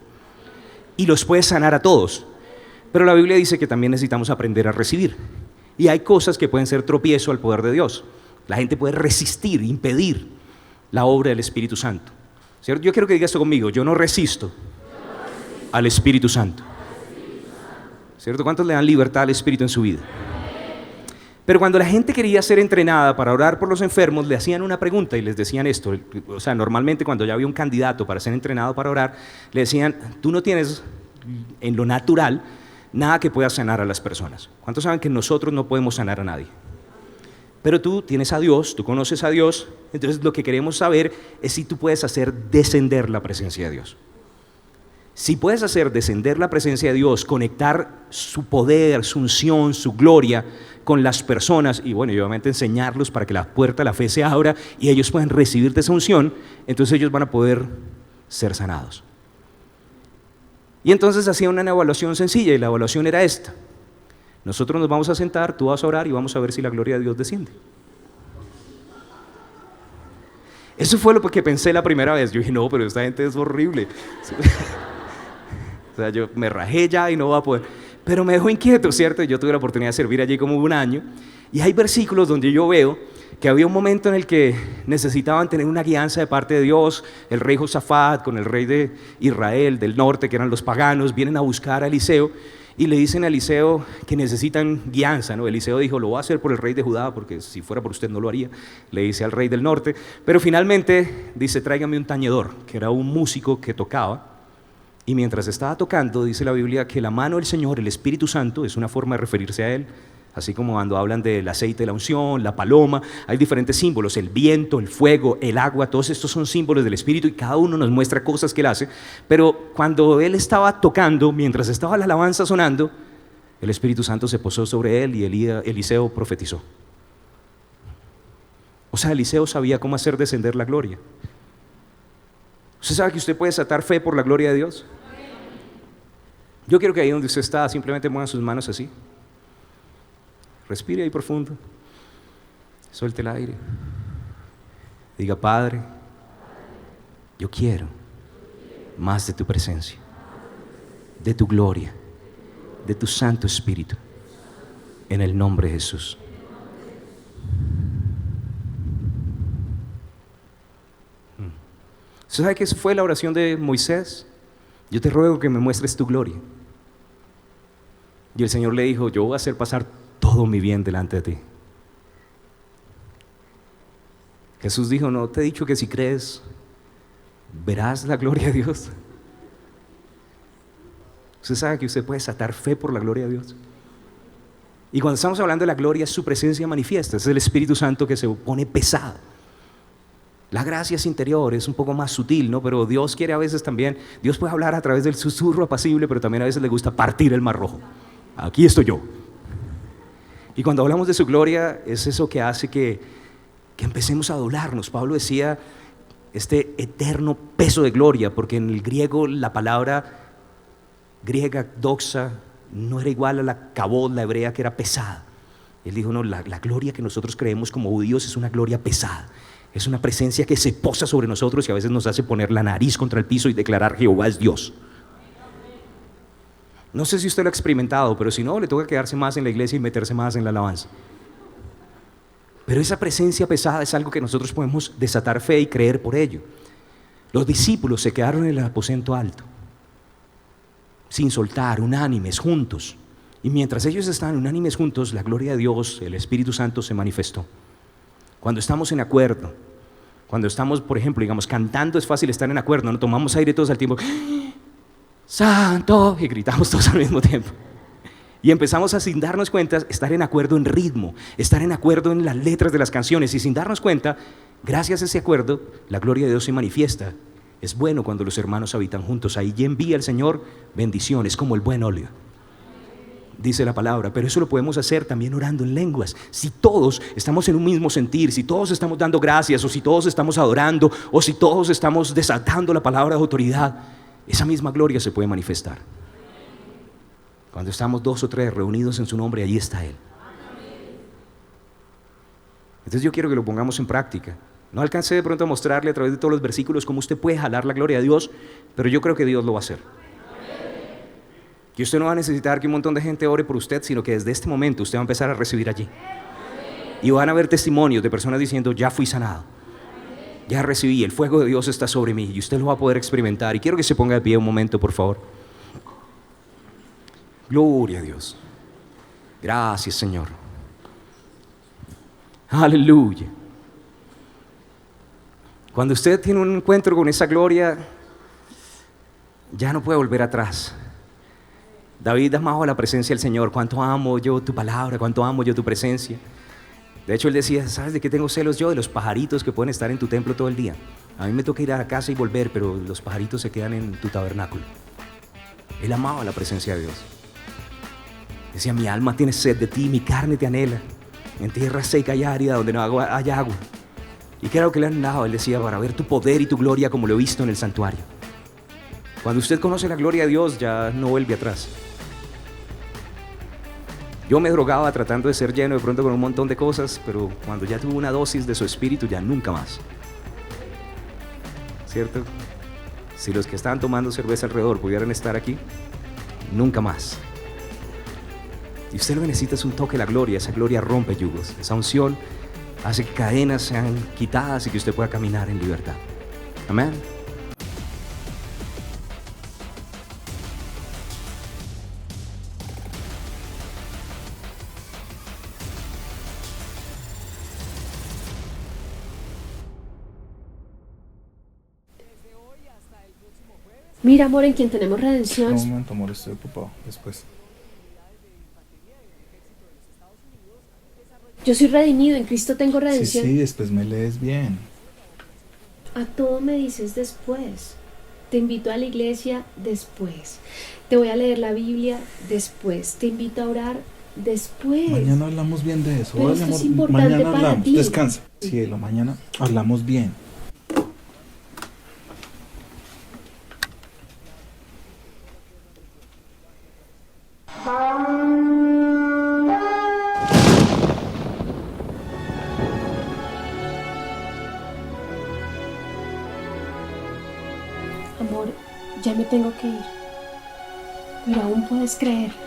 y los puede sanar a todos, pero la Biblia dice que también necesitamos aprender a recibir. Y hay cosas que pueden ser tropiezo al poder de Dios. La gente puede resistir, impedir la obra del Espíritu Santo. ¿Cierto? Yo quiero que diga esto conmigo: yo no resisto al Espíritu Santo. ¿Cierto? ¿Cuántos le dan libertad al Espíritu en su vida? Pero cuando la gente quería ser entrenada para orar por los enfermos, le hacían una pregunta y les decían esto. O sea, normalmente cuando ya había un candidato para ser entrenado para orar, le decían: tú no tienes en lo natural nada que pueda sanar a las personas. ¿Cuántos saben que nosotros no podemos sanar a nadie? Pero tú tienes a Dios, tú conoces a Dios, entonces lo que queremos saber es si tú puedes hacer descender la presencia de Dios. Si puedes hacer descender la presencia de Dios, conectar su poder, su unción, su gloria con las personas y bueno, y obviamente enseñarlos para que la puerta de la fe se abra y ellos puedan recibir de esa unción, entonces ellos van a poder ser sanados. Y entonces hacía una evaluación sencilla y la evaluación era esta: nosotros nos vamos a sentar, tú vas a orar y vamos a ver si la gloria de Dios desciende. Eso fue lo que pensé la primera vez. Yo dije: no, pero esta gente es horrible. O sea, yo me rajé ya y no va a poder. Pero me dejó inquieto, ¿cierto? Yo tuve la oportunidad de servir allí como un año. Y hay versículos donde yo veo que había un momento en el que necesitaban tener una guianza de parte de Dios. El rey Josafat con el rey de Israel del norte, que eran los paganos, vienen a buscar a Eliseo y le dicen a Eliseo que necesitan guianza, ¿no? Eliseo dijo: lo voy a hacer por el rey de Judá, porque si fuera por usted no lo haría. Le dice al rey del norte. Pero finalmente dice: tráigame un tañedor, que era un músico que tocaba. Y mientras estaba tocando, dice la Biblia que la mano del Señor, el Espíritu Santo, es una forma de referirse a Él, así como cuando hablan del aceite de la unción, la paloma, hay diferentes símbolos: el viento, el fuego, el agua, todos estos son símbolos del Espíritu y cada uno nos muestra cosas que Él hace. Pero cuando Él estaba tocando, mientras estaba la alabanza sonando, el Espíritu Santo se posó sobre Él y Eliseo profetizó. O sea, Eliseo sabía cómo hacer descender la gloria. ¿Usted sabe que usted puede desatar fe por la gloria de Dios? Yo quiero que ahí donde usted está simplemente mueva sus manos así. Respire ahí profundo. Suelte el aire. Diga: Padre, yo quiero más de tu presencia, de tu gloria, de tu Santo Espíritu, en el nombre de Jesús. ¿Sabe qué fue la oración de Moisés? Yo te ruego que me muestres tu gloria. Y el Señor le dijo, yo voy a hacer pasar todo mi bien delante de ti. Jesús dijo, no te he dicho que si crees, verás la gloria de Dios. Usted sabe que usted puede desatar fe por la gloria de Dios. Y cuando estamos hablando de la gloria, es su presencia manifiesta, es el Espíritu Santo que se pone pesado. La gracia es interior, es un poco más sutil, ¿no? Pero Dios quiere a veces también, Dios puede hablar a través del susurro apacible, pero también a veces le gusta partir el mar rojo. Aquí estoy yo. Y cuando hablamos de su gloria, es eso que hace que empecemos a doblarnos. Pablo decía, este eterno peso de gloria, porque en el griego la palabra griega doxa no era igual a la kabod, la hebrea, que era pesada. Él dijo, no, la gloria que nosotros creemos como judíos es una gloria pesada. Es una presencia que se posa sobre nosotros y a veces nos hace poner la nariz contra el piso y declarar Jehová es Dios. No sé si usted lo ha experimentado, pero si no, le toca quedarse más en la iglesia y meterse más en la alabanza. Pero esa presencia pesada es algo que nosotros podemos desatar fe y creer por ello. Los discípulos se quedaron en el aposento alto, sin soltar, unánimes, juntos. Y mientras ellos estaban unánimes juntos, la gloria de Dios, el Espíritu Santo se manifestó. Cuando estamos en acuerdo, cuando estamos, por ejemplo, digamos, cantando, es fácil estar en acuerdo, no tomamos aire todos al tiempo, Santo, y gritamos todos al mismo tiempo. Y empezamos a, sin darnos cuenta, estar en acuerdo en ritmo, estar en acuerdo en las letras de las canciones, y sin darnos cuenta, gracias a ese acuerdo, la gloria de Dios se manifiesta. Es bueno cuando los hermanos habitan juntos, ahí ya envía el Señor bendiciones, como el buen óleo, dice la palabra. Pero eso lo podemos hacer también orando en lenguas. Si todos estamos en un mismo sentir, si todos estamos dando gracias, o si todos estamos adorando, o si todos estamos desatando la palabra de autoridad, esa misma gloria se puede manifestar. Cuando estamos 2 o 3 reunidos en su nombre, allí está Él. Entonces yo quiero que lo pongamos en práctica. No alcancé de pronto a mostrarle a través de todos los versículos cómo usted puede jalar la gloria de Dios, pero yo creo que Dios lo va a hacer. Que usted no va a necesitar que un montón de gente ore por usted, sino que desde este momento usted va a empezar a recibir allí. Y van a haber testimonios de personas diciendo, ya fui sanado, ya recibí, el fuego de Dios está sobre mí, y usted lo va a poder experimentar. Y quiero que se ponga de pie un momento, por favor. Gloria a Dios. Gracias, Señor. Aleluya. Cuando usted tiene un encuentro con esa gloria, ya no puede volver atrás. David amaba la presencia del Señor. Cuánto amo yo tu palabra, cuánto amo yo tu presencia. De hecho, él decía, ¿sabes de qué tengo celos yo? De los pajaritos que pueden estar en tu templo todo el día. A mí me toca ir a la casa y volver, pero los pajaritos se quedan en tu tabernáculo. Él amaba la presencia de Dios. Decía, mi alma tiene sed de ti, mi carne te anhela, en tierra seca y árida donde no hay agua. Y creo que le anhelaba, él decía, para ver tu poder y tu gloria como lo he visto en el santuario. Cuando usted conoce la gloria de Dios, ya no vuelve atrás. Yo me drogaba tratando de ser lleno de pronto con un montón de cosas, pero cuando ya tuve una dosis de su espíritu, ya nunca más. ¿Cierto? Si los que estaban tomando cerveza alrededor pudieran estar aquí, nunca más. Y usted lo que necesita es un toque de la gloria. Esa gloria rompe yugos. Esa unción hace que cadenas sean quitadas y que usted pueda caminar en libertad. Amén. Mira, amor, en quien tenemos redención. No, un momento, amor, estoy ocupado. Después. Yo soy redimido, en Cristo tengo redención. Sí, después me lees bien. A todo me dices después. Te invito a la iglesia después. Te voy a leer la Biblia después. Te invito a orar después. Mañana hablamos bien de eso. Pero Vale, esto amor, es importante mañana para hablamos. ti. Descansa. Cielo, mañana hablamos bien. Amor, Ya me tengo que ir. Pero aún puedes creer.